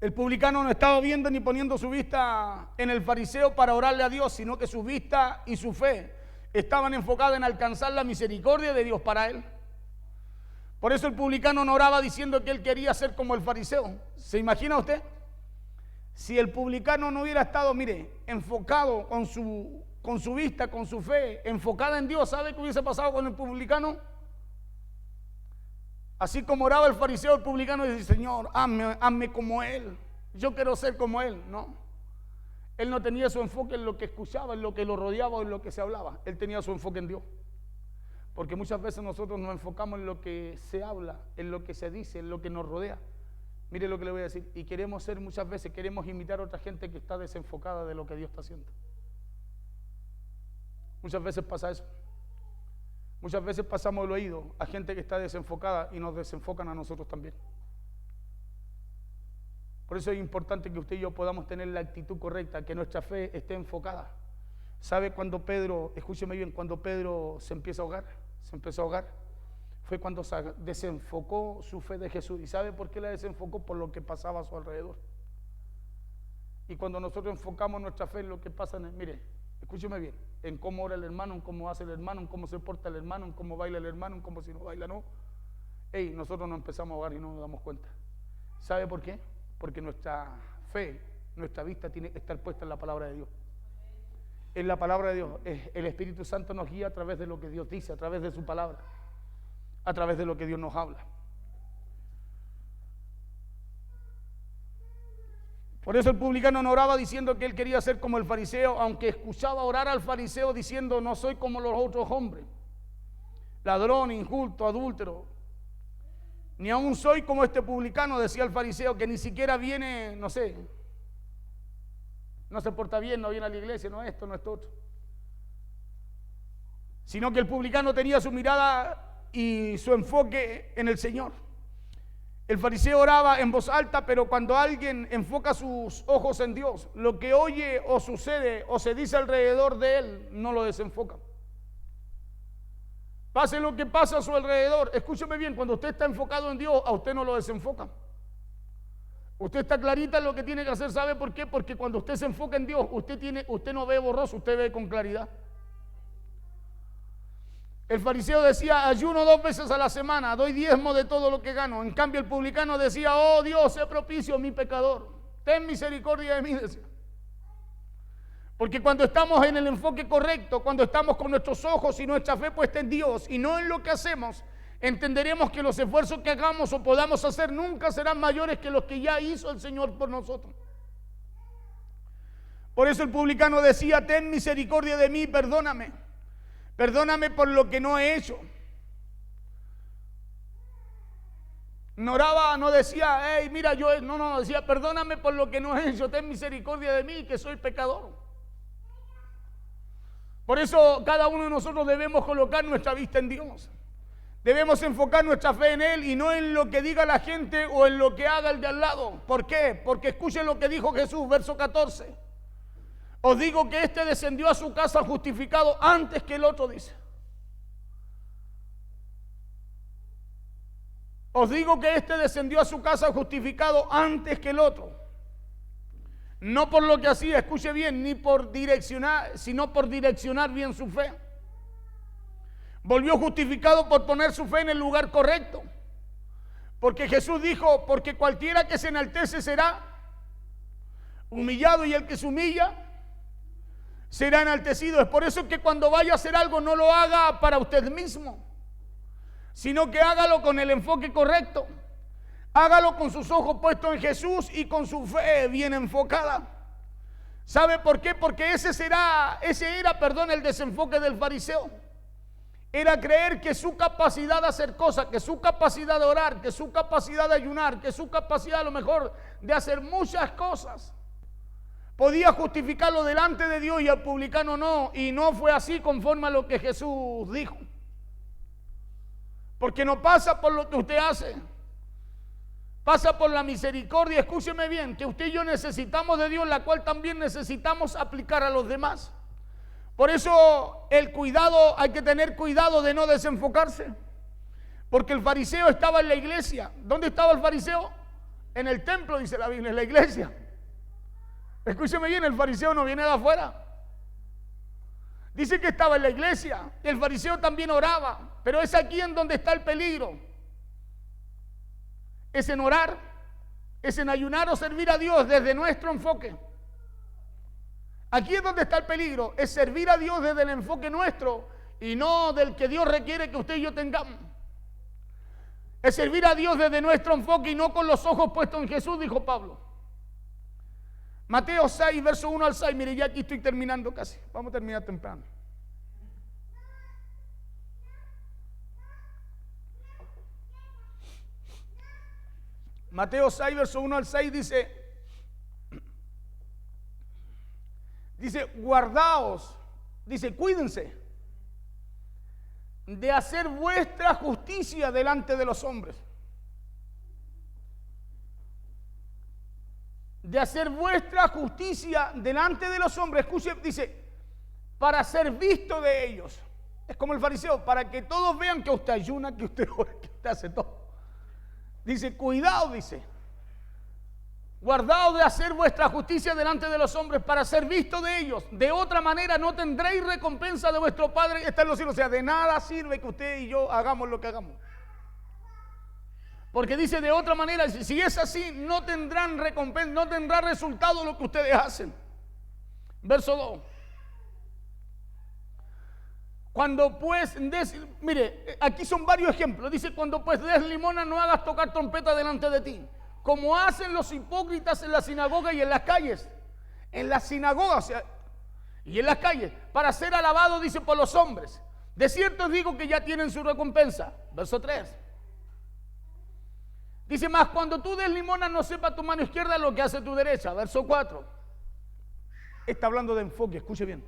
El publicano no estaba viendo ni poniendo su vista en el fariseo para orarle a Dios, sino que su vista y su fe estaban enfocadas en alcanzar la misericordia de Dios para él. Por eso el publicano no oraba diciendo que él quería ser como el fariseo. ¿Se imagina usted? Si el publicano no hubiera estado, mire, enfocado con su vista, con su fe, enfocada en Dios, ¿sabe qué hubiese pasado con el publicano? Así como oraba el fariseo, el publicano dice, Señor, hazme como Él. Yo quiero ser como Él. No. Él no tenía su enfoque en lo que escuchaba, en lo que lo rodeaba o en lo que se hablaba. Él tenía su enfoque en Dios. Porque muchas veces nosotros nos enfocamos en lo que se habla, en lo que se dice, en lo que nos rodea. Mire lo que le voy a decir. Y queremos imitar a otra gente que está desenfocada de lo que Dios está haciendo. Muchas veces pasa eso. Muchas veces pasamos el oído a gente que está desenfocada y nos desenfocan a nosotros también. Por eso es importante que usted y yo podamos tener la actitud correcta, que nuestra fe esté enfocada. ¿Sabe cuando Pedro, escúcheme bien, cuando Pedro se empezó a ahogar? Fue cuando se desenfocó su fe de Jesús. ¿Y sabe por qué la desenfocó? Por lo que pasaba a su alrededor. Y cuando nosotros enfocamos nuestra fe en lo que pasa, mire, escúcheme bien, en cómo ora el hermano, en cómo hace el hermano, en cómo se porta el hermano, en cómo baila el hermano, en cómo si no baila no. Nosotros nos empezamos a ahogar y no nos damos cuenta. ¿Sabe por qué? Porque nuestra fe Nuestra vista tiene que estar puesta en la palabra de Dios. En la palabra de Dios. El Espíritu Santo nos guía a través de lo que Dios dice, a través de su palabra, a través de lo que Dios nos habla. Por eso el publicano no oraba diciendo que él quería ser como el fariseo, aunque escuchaba orar al fariseo diciendo: no soy como los otros hombres, ladrón, injusto, adúltero. Ni aún soy como este publicano, decía el fariseo, que ni siquiera viene, no sé, no se porta bien, no viene a la iglesia, no esto, no esto otro. Sino que el publicano tenía su mirada y su enfoque en el Señor. El fariseo oraba en voz alta, pero cuando alguien enfoca sus ojos en Dios, lo que oye o sucede o se dice alrededor de él no lo desenfoca. Pase lo que pasa a su alrededor, escúcheme bien, cuando usted está enfocado en Dios, a usted no lo desenfoca. Usted está clarita en lo que tiene que hacer. ¿Sabe por qué? Porque cuando usted se enfoca en Dios, usted no ve borroso, usted ve con claridad. El fariseo decía: ayuno 2 veces a la semana, doy diezmo de todo lo que gano. En cambio el publicano decía: oh Dios, sé propicio a mi pecador, ten misericordia de mí, decía. Porque cuando estamos en el enfoque correcto, cuando estamos con nuestros ojos y nuestra fe puesta en Dios y no en lo que hacemos, entenderemos que los esfuerzos que hagamos o podamos hacer nunca serán mayores que los que ya hizo el Señor por nosotros. Por eso el publicano decía: ten misericordia de mí, perdóname. Perdóname por lo que no he hecho. No oraba, no decía: hey, mira, no, decía: perdóname por lo que no he hecho, ten misericordia de mí, que soy pecador. Por eso cada uno de nosotros debemos colocar nuestra vista en Dios. Debemos enfocar nuestra fe en Él y no en lo que diga la gente o en lo que haga el de al lado. ¿Por qué? Porque escuchen lo que dijo Jesús, verso 14. Os digo que este descendió a su casa justificado antes que el otro, dice. Os digo que este descendió a su casa justificado antes que el otro. No por lo que hacía, escuche bien, ni por direccionar, sino por direccionar bien su fe. Volvió justificado por poner su fe en el lugar correcto. Porque Jesús dijo: porque cualquiera que se enaltece será humillado, y el que se humilla será enaltecido. Es por eso que cuando vaya a hacer algo, no lo haga para usted mismo, sino que hágalo con el enfoque correcto. Hágalo con sus ojos puestos en Jesús y con su fe bien enfocada. ¿Sabe por qué? Porque ese era, el desenfoque del fariseo. Era creer que su capacidad de hacer cosas, que su capacidad de orar, que su capacidad de ayunar, que su capacidad a lo mejor de hacer muchas cosas, podía justificarlo delante de Dios, y al publicano no. Y no fue así conforme a lo que Jesús dijo. Porque no pasa por lo que usted hace, pasa por la misericordia. Escúcheme bien, que usted y yo necesitamos de Dios, la cual también necesitamos aplicar a los demás. Por eso el cuidado, hay que tener cuidado de no desenfocarse. Porque el fariseo estaba en la iglesia. ¿Dónde estaba el fariseo? En el templo, dice la Biblia, en la iglesia. Escúcheme bien, el fariseo no viene de afuera. Dice que estaba en la iglesia. El fariseo también oraba. Pero es aquí en donde está el peligro. Es en orar, es en ayunar o servir a Dios desde nuestro enfoque. Aquí es donde está el peligro, es servir a Dios desde el enfoque nuestro y no del que Dios requiere que usted y yo tengamos. Es servir a Dios desde nuestro enfoque y no con los ojos puestos en Jesús, dijo Pablo. Mateo 6, verso 1 al 6, mire, ya aquí estoy terminando casi, vamos a terminar temprano. Mateo 6, verso 1 al 6 dice, guardaos, dice, cuídense de hacer vuestra justicia delante de los hombres. De hacer vuestra justicia delante de los hombres. Escuche, dice, para ser visto de ellos. Es como el fariseo, para que todos vean que usted ayuna, que usted ora, que usted hace todo. Dice, cuidado, dice, guardaos de hacer vuestra justicia delante de los hombres para ser visto de ellos. De otra manera no tendréis recompensa de vuestro Padre que está en los cielos. O sea, de nada sirve que usted y yo hagamos lo que hagamos. Porque dice de otra manera, si es así, no tendrán recompensa, no tendrá resultado lo que ustedes hacen. Verso 2. Cuando pues mire, aquí son varios ejemplos. Dice, cuando pues des limosna, no hagas tocar trompeta delante de ti, como hacen los hipócritas en la sinagoga y en las calles. En las sinagogas y en las calles, para ser alabado, dice, por los hombres. De cierto os digo que ya tienen su recompensa. Verso 3. Dice, más cuando tú des limosna, no sepa tu mano izquierda lo que hace tu derecha. Verso 4. Está hablando de enfoque, escuche bien.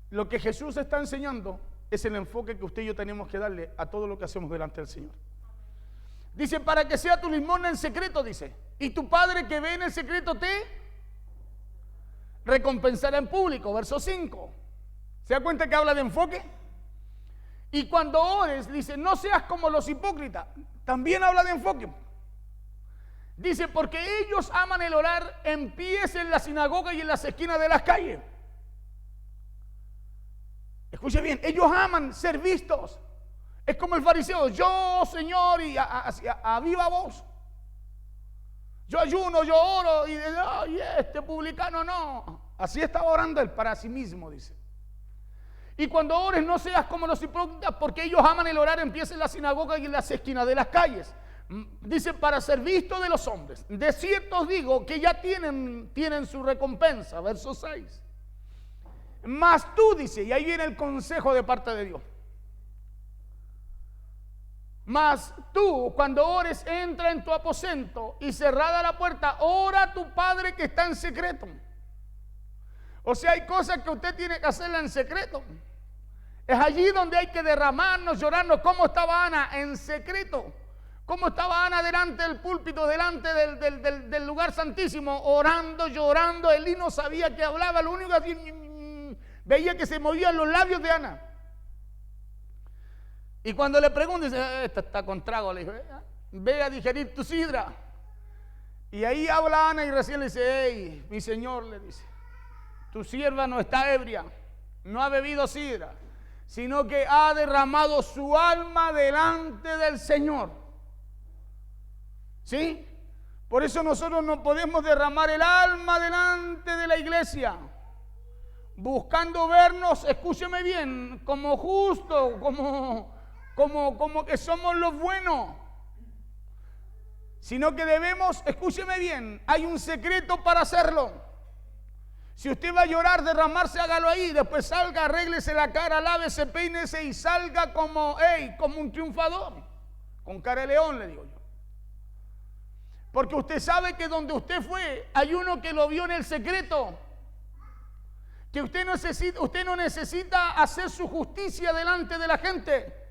Lo que Jesús está enseñando es el enfoque que usted y yo tenemos que darle a todo lo que hacemos delante del Señor. Dice, para que sea tu limosna en secreto, dice, y tu Padre que ve en el secreto te recompensará en público. Verso 5. ¿Se da cuenta que habla de enfoque? Y cuando ores, dice, no seas como los hipócritas. También habla de enfoque. Dice, porque ellos aman el orar en pies en la sinagoga y en las esquinas de las calles. Escuche bien, ellos aman ser vistos. Es como el fariseo, yo, Señor, y a viva voz. Yo ayuno, yo oro, y este publicano no. Así estaba orando él para sí mismo, dice. Y cuando ores, no seas como los hipócritas, porque ellos aman el orar en pies en la sinagoga y en las esquinas de las calles. Dice, para ser visto de los hombres. De cierto os digo que ya tienen su recompensa. Verso 6. Mas tú, dice, y ahí viene el consejo de parte de Dios. Mas tú, cuando ores, entra en tu aposento y cerrada la puerta, ora a tu Padre que está en secreto. O sea, hay cosas que usted tiene que hacerla en secreto. Es allí donde hay que derramarnos, llorarnos. ¿Cómo estaba Ana? En secreto. ¿Cómo estaba Ana delante del púlpito, delante del lugar santísimo? Orando, llorando. Elí no sabía que hablaba. Lo único que veía que se movían los labios de Ana. Y cuando le pregunta, dice, esta está con trago. Le dijo, ve a digerir tu sidra. Y ahí habla Ana y recién le dice, hey, mi Señor, le dice, tu sierva no está ebria, no ha bebido sidra, sino que ha derramado su alma delante del Señor. ¿Sí? Por eso nosotros no podemos derramar el alma delante de la iglesia, buscando vernos, escúcheme bien, como justos, como que somos los buenos. Sino que debemos, escúcheme bien, hay un secreto para hacerlo. Si usted va a llorar, derramarse, hágalo ahí. Después salga, arréglese la cara, lávese, peínese y salga como un triunfador. Con cara de león, le digo yo. Porque usted sabe que donde usted fue, hay uno que lo vio en el secreto. Que usted no necesita hacer su justicia delante de la gente.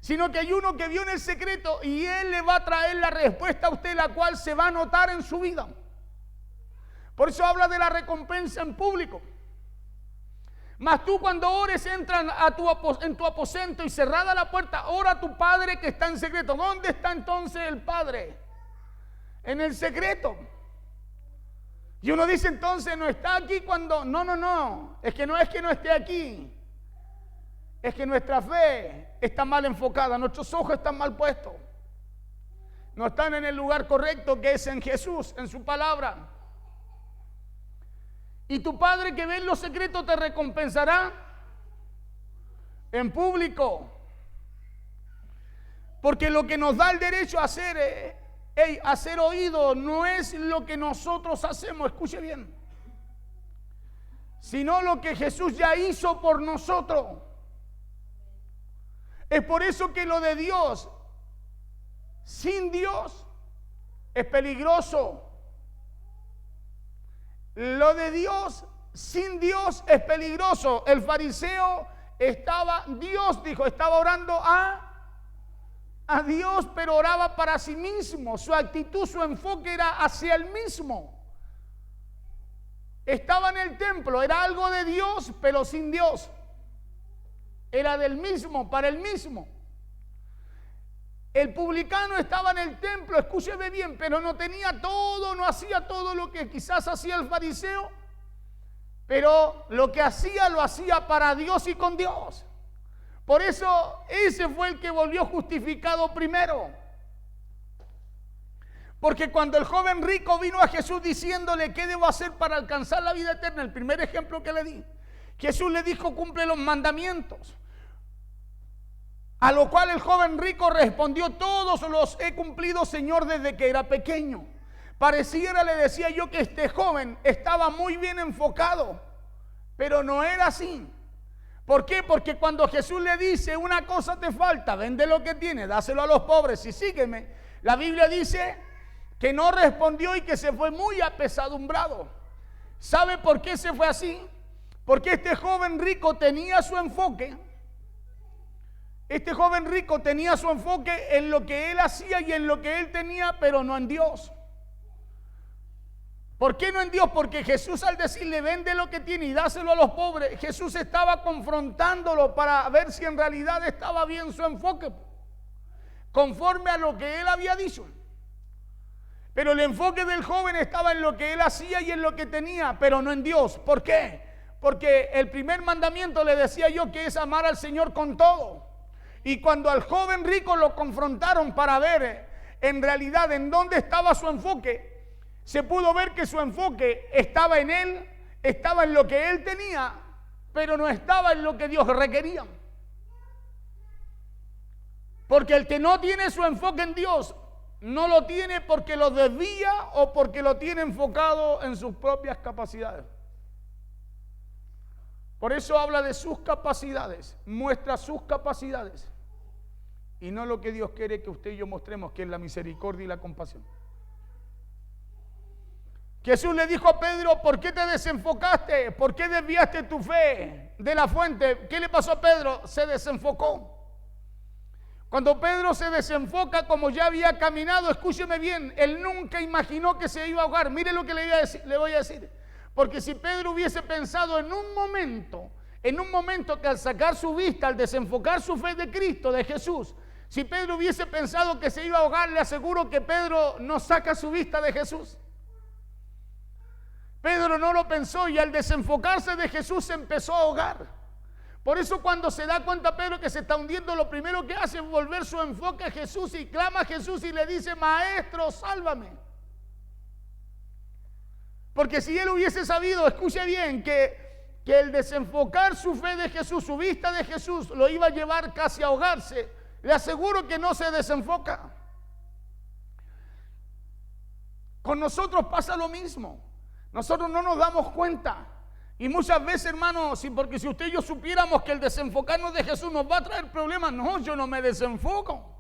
Sino que hay uno que vio en el secreto y él le va a traer la respuesta a usted, la cual se va a notar en su vida. Por eso habla de la recompensa en público. Mas tú cuando ores, entran en tu aposento y cerrada la puerta, ora a tu Padre que está en secreto. ¿Dónde está entonces el Padre? En el secreto. Y uno dice entonces, no está aquí cuando... No. Es que no esté aquí. Es que nuestra fe está mal enfocada. Nuestros ojos están mal puestos. No están en el lugar correcto, que es en Jesús, en su palabra. Y tu Padre que ve en los secretos te recompensará en público. Porque lo que nos da el derecho a hacer oído no es lo que nosotros hacemos, escuche bien, sino lo que Jesús ya hizo por nosotros. Es por eso que lo de Dios, sin Dios, es peligroso. Lo de Dios, sin Dios, es peligroso. El fariseo estaba orando a Dios, pero oraba para sí mismo. Su actitud, su enfoque era hacia él mismo. Estaba en el templo, era algo de Dios, pero sin Dios. Era del mismo, para el mismo. El publicano estaba en el templo, escúcheme bien, pero no hacía todo lo que quizás hacía el fariseo, pero lo que hacía, lo hacía para Dios y con Dios. Por eso ese fue el que volvió justificado primero. Porque cuando el joven rico vino a Jesús diciéndole qué debo hacer para alcanzar la vida eterna, el primer ejemplo que le di, Jesús le dijo: cumple los mandamientos. A lo cual el joven rico respondió: todos los he cumplido, Señor, desde que era pequeño. Pareciera, le decía yo, que este joven estaba muy bien enfocado, pero no era así. ¿Por qué? Porque cuando Jesús le dice: una cosa te falta, vende lo que tienes, dáselo a los pobres y sígueme, la Biblia dice que no respondió y que se fue muy apesadumbrado. ¿Sabe por qué se fue así? Porque este joven rico tenía su enfoque. Este joven rico tenía su enfoque en lo que él hacía y en lo que él tenía, pero no en Dios. ¿Por qué no en Dios? Porque Jesús, al decirle vende lo que tiene y dáselo a los pobres, Jesús estaba confrontándolo para ver si en realidad estaba bien su enfoque, conforme a lo que él había dicho. Pero el enfoque del joven estaba en lo que él hacía y en lo que tenía, pero no en Dios. ¿Por qué? Porque el primer mandamiento, le decía yo, que es amar al Señor con todo. Y cuando al joven rico lo confrontaron para ver en realidad en dónde estaba su enfoque, se pudo ver que su enfoque estaba en él, estaba en lo que él tenía, pero no estaba en lo que Dios requería. Porque el que no tiene su enfoque en Dios, no lo tiene porque lo desvía o porque lo tiene enfocado en sus propias capacidades. Por eso habla de sus capacidades, muestra sus capacidades, y no lo que Dios quiere que usted y yo mostremos, que es la misericordia y la compasión. Jesús le dijo a Pedro: ¿por qué te desenfocaste? ¿Por qué desviaste tu fe de la fuente? ¿Qué le pasó a Pedro? Se desenfocó. Cuando Pedro se desenfoca, como ya había caminado, escúcheme bien, él nunca imaginó que se iba a ahogar. Mire lo que le voy a decir. Porque si Pedro hubiese pensado en un momento que al sacar su vista, al desenfocar su fe de Cristo, de Jesús, si Pedro hubiese pensado que se iba a ahogar, le aseguro que Pedro no saca su vista de Jesús. Pedro no lo pensó y al desenfocarse de Jesús se empezó a ahogar. Por eso cuando se da cuenta Pedro que se está hundiendo, lo primero que hace es volver su enfoque a Jesús y clama a Jesús y le dice: Maestro, sálvame. Porque si él hubiese sabido, escuche bien, que el desenfocar su fe de Jesús, su vista de Jesús, lo iba a llevar casi a ahogarse, le aseguro que no se desenfoca. Con nosotros pasa lo mismo. Nosotros no nos damos cuenta. Y muchas veces, hermanos, porque si usted y yo supiéramos que el desenfocarnos de Jesús nos va a traer problemas, no, yo no me desenfoco.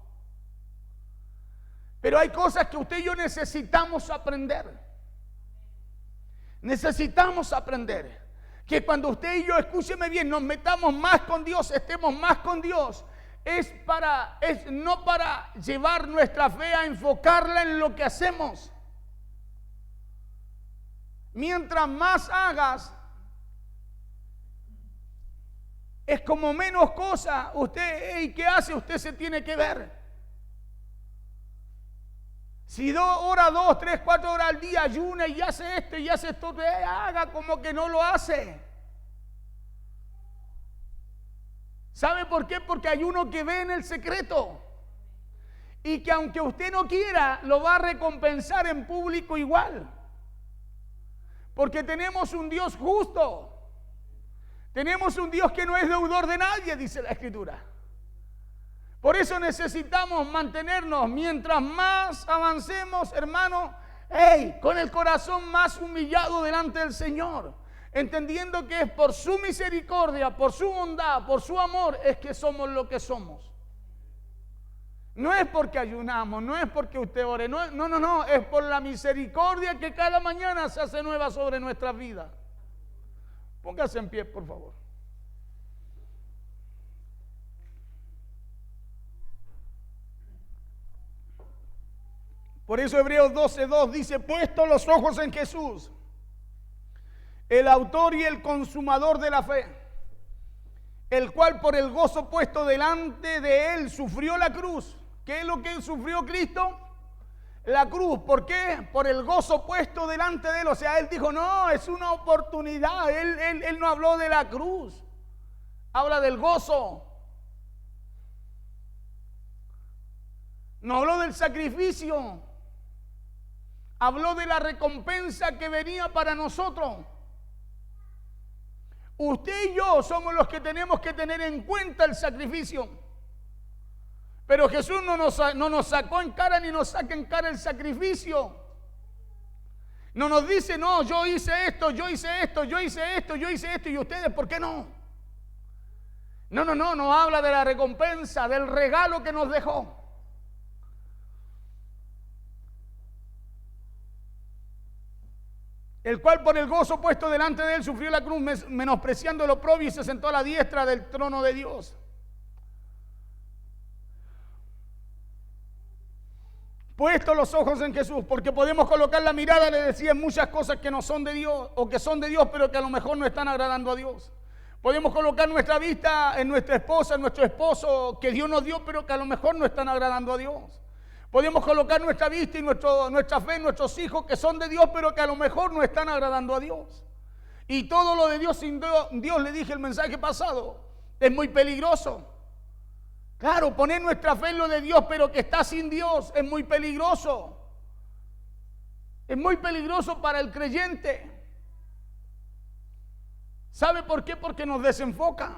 Pero hay cosas que usted y yo necesitamos aprender. Necesitamos aprender que cuando usted y yo, escúcheme bien, nos metamos más con Dios, estemos más con Dios, es no para llevar nuestra fe a enfocarla en lo que hacemos. Mientras más hagas, es como menos cosa. Usted, ¿qué hace? Usted se tiene que ver. Si 2 horas, 2, 3, 4 horas al día ayuna y hace esto y hace esto, haga como que no lo hace. ¿Sabe por qué? Porque hay uno que ve en el secreto y que aunque usted no quiera, lo va a recompensar en público igual. Porque tenemos un Dios justo. Tenemos un Dios que no es deudor de nadie, dice la Escritura. Por eso necesitamos mantenernos, mientras más avancemos, hermano, con el corazón más humillado delante del Señor, entendiendo que es por su misericordia, por su bondad, por su amor, es que somos lo que somos. No es porque ayunamos, no es porque usted ore, no, es por la misericordia que cada mañana se hace nueva sobre nuestras vidas. Póngase en pie, por favor. Por eso Hebreos 12:2 dice: puesto los ojos en Jesús, el autor y el consumador de la fe, el cual por el gozo puesto delante de él sufrió la cruz. ¿Qué es lo que sufrió Cristo? La cruz. ¿Por qué? Por el gozo puesto delante de él. O sea, él dijo: no, es una oportunidad. Él no habló de la cruz, habla del gozo. No habló del sacrificio. Habló de la recompensa que venía para nosotros. Usted y yo somos los que tenemos que tener en cuenta el sacrificio. Pero Jesús no nos sacó en cara ni nos saca en cara el sacrificio. No nos dice, no, yo hice esto, yo hice esto, yo hice esto, yo hice esto, y ustedes, ¿por qué no? No, nos habla de la recompensa, del regalo que nos dejó. El cual por el gozo puesto delante de él sufrió la cruz, menospreciando el oprobio, y se sentó a la diestra del trono de Dios. Puesto los ojos en Jesús, porque podemos colocar la mirada, le decía, en muchas cosas que no son de Dios, o que son de Dios, pero que a lo mejor no están agradando a Dios. Podemos colocar nuestra vista en nuestra esposa, en nuestro esposo, que Dios nos dio, pero que a lo mejor no están agradando a Dios. Podemos colocar nuestra vista y nuestra fe en nuestros hijos, que son de Dios, pero que a lo mejor no están agradando a Dios. Y todo lo de Dios sin Dios, le dije el mensaje pasado, es muy peligroso. Claro, poner nuestra fe en lo de Dios, pero que está sin Dios, es muy peligroso. Es muy peligroso para el creyente. ¿Sabe por qué? Porque nos desenfoca.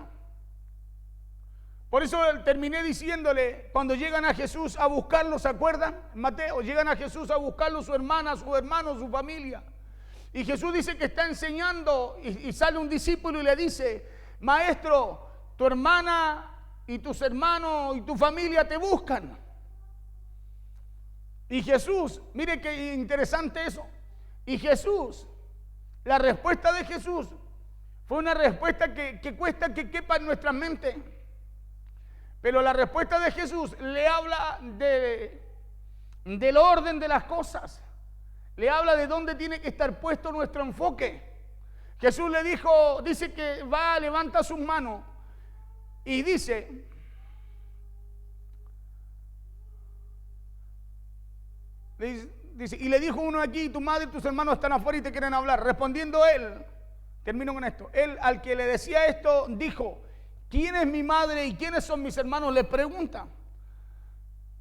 Por eso terminé diciéndole, cuando llegan a Jesús a buscarlo, ¿se acuerdan? Mateo, llegan a Jesús a buscarlo su hermana, su hermano, su familia. Y Jesús dice que está enseñando y sale un discípulo y le dice, maestro, tu hermana y tus hermanos y tu familia te buscan. Y Jesús, mire qué interesante eso. Y Jesús, la respuesta de Jesús fue una respuesta que cuesta que quepa en nuestra mente. Pero la respuesta de Jesús le habla del orden de las cosas. Le habla de dónde tiene que estar puesto nuestro enfoque. Jesús le dice que va, levanta sus manos y dice, y le dijo uno aquí, tu madre y tus hermanos están afuera y te quieren hablar. Respondiendo él, termino con esto, él al que le decía esto dijo, ¿quién es mi madre y quiénes son mis hermanos? Le pregunta.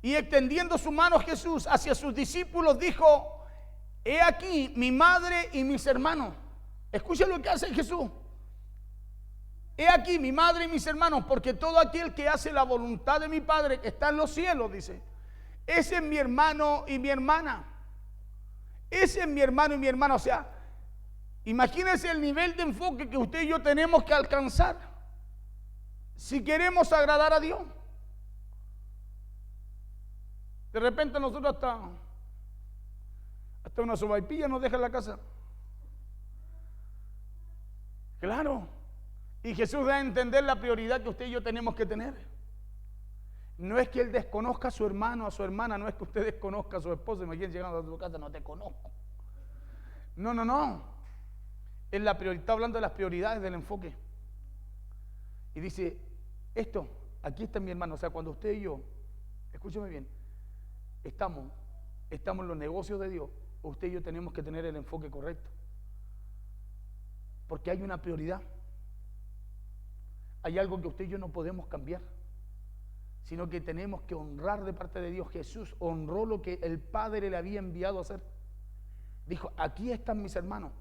Y extendiendo su mano Jesús hacia sus discípulos dijo, he aquí mi madre y mis hermanos. Escuchen lo que hace Jesús. He aquí mi madre y mis hermanos, porque todo aquel que hace la voluntad de mi Padre que está en los cielos, dice, ese es mi hermano y mi hermana. Ese es mi hermano y mi hermana. O sea, imagínense el nivel de enfoque que usted y yo tenemos que alcanzar si queremos agradar a Dios. De repente nosotros hasta una sopaipilla nos deja en la casa. Claro. Y Jesús da a entender la prioridad que usted y yo tenemos que tener. No es que él desconozca a su hermano, a su hermana, no es que usted desconozca a su esposa. Imagínense llegando a tu casa, no te conozco. No. Es la prioridad, está hablando de las prioridades del enfoque. Y dice, aquí está mi hermano. O sea, cuando usted y yo, escúcheme bien, estamos en los negocios de Dios, usted y yo tenemos que tener el enfoque correcto. Porque hay una prioridad. Hay algo que usted y yo no podemos cambiar, sino que tenemos que honrar de parte de Dios. Jesús honró lo que el Padre le había enviado a hacer. Dijo, aquí están mis hermanos.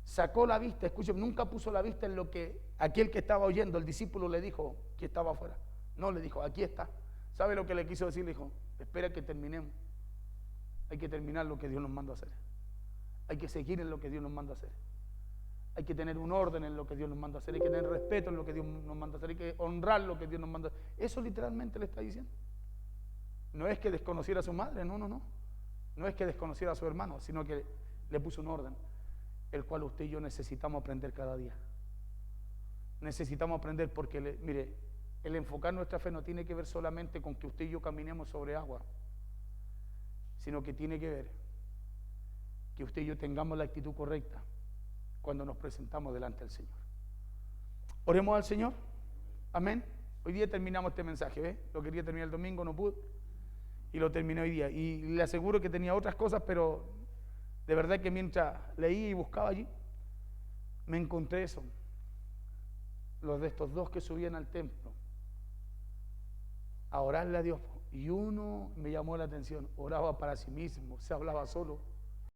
Sacó la vista, escuchen, nunca puso la vista en lo que aquel que estaba oyendo, el discípulo le dijo que estaba afuera. No, le dijo, aquí está. ¿Sabe lo que le quiso decir? Le dijo, espera que terminemos. Hay que terminar lo que Dios nos manda a hacer. Hay que seguir en lo que Dios nos manda a hacer. Hay que tener un orden en lo que Dios nos manda a hacer. Hay que tener respeto en lo que Dios nos manda a hacer. Hay que honrar lo que Dios nos manda a hacer. Eso literalmente le está diciendo. No es que desconociera a su madre, no. No es que desconociera a su hermano, sino que le puso un orden, el cual usted y yo necesitamos aprender cada día. Necesitamos aprender porque, mire, el enfocar nuestra fe no tiene que ver solamente con que usted y yo caminemos sobre agua, sino que tiene que ver que usted y yo tengamos la actitud correcta cuando nos presentamos delante del Señor. Oremos al Señor. Amén. Hoy día terminamos este mensaje, ¿ves? Lo quería terminar el domingo, no pude. Y lo terminé hoy día. Y le aseguro que tenía otras cosas, pero de verdad que mientras leía y buscaba allí, me encontré eso. Los de estos dos que subían al templo a orarle a Dios Y uno me llamó la atención, oraba para sí mismo, se hablaba solo.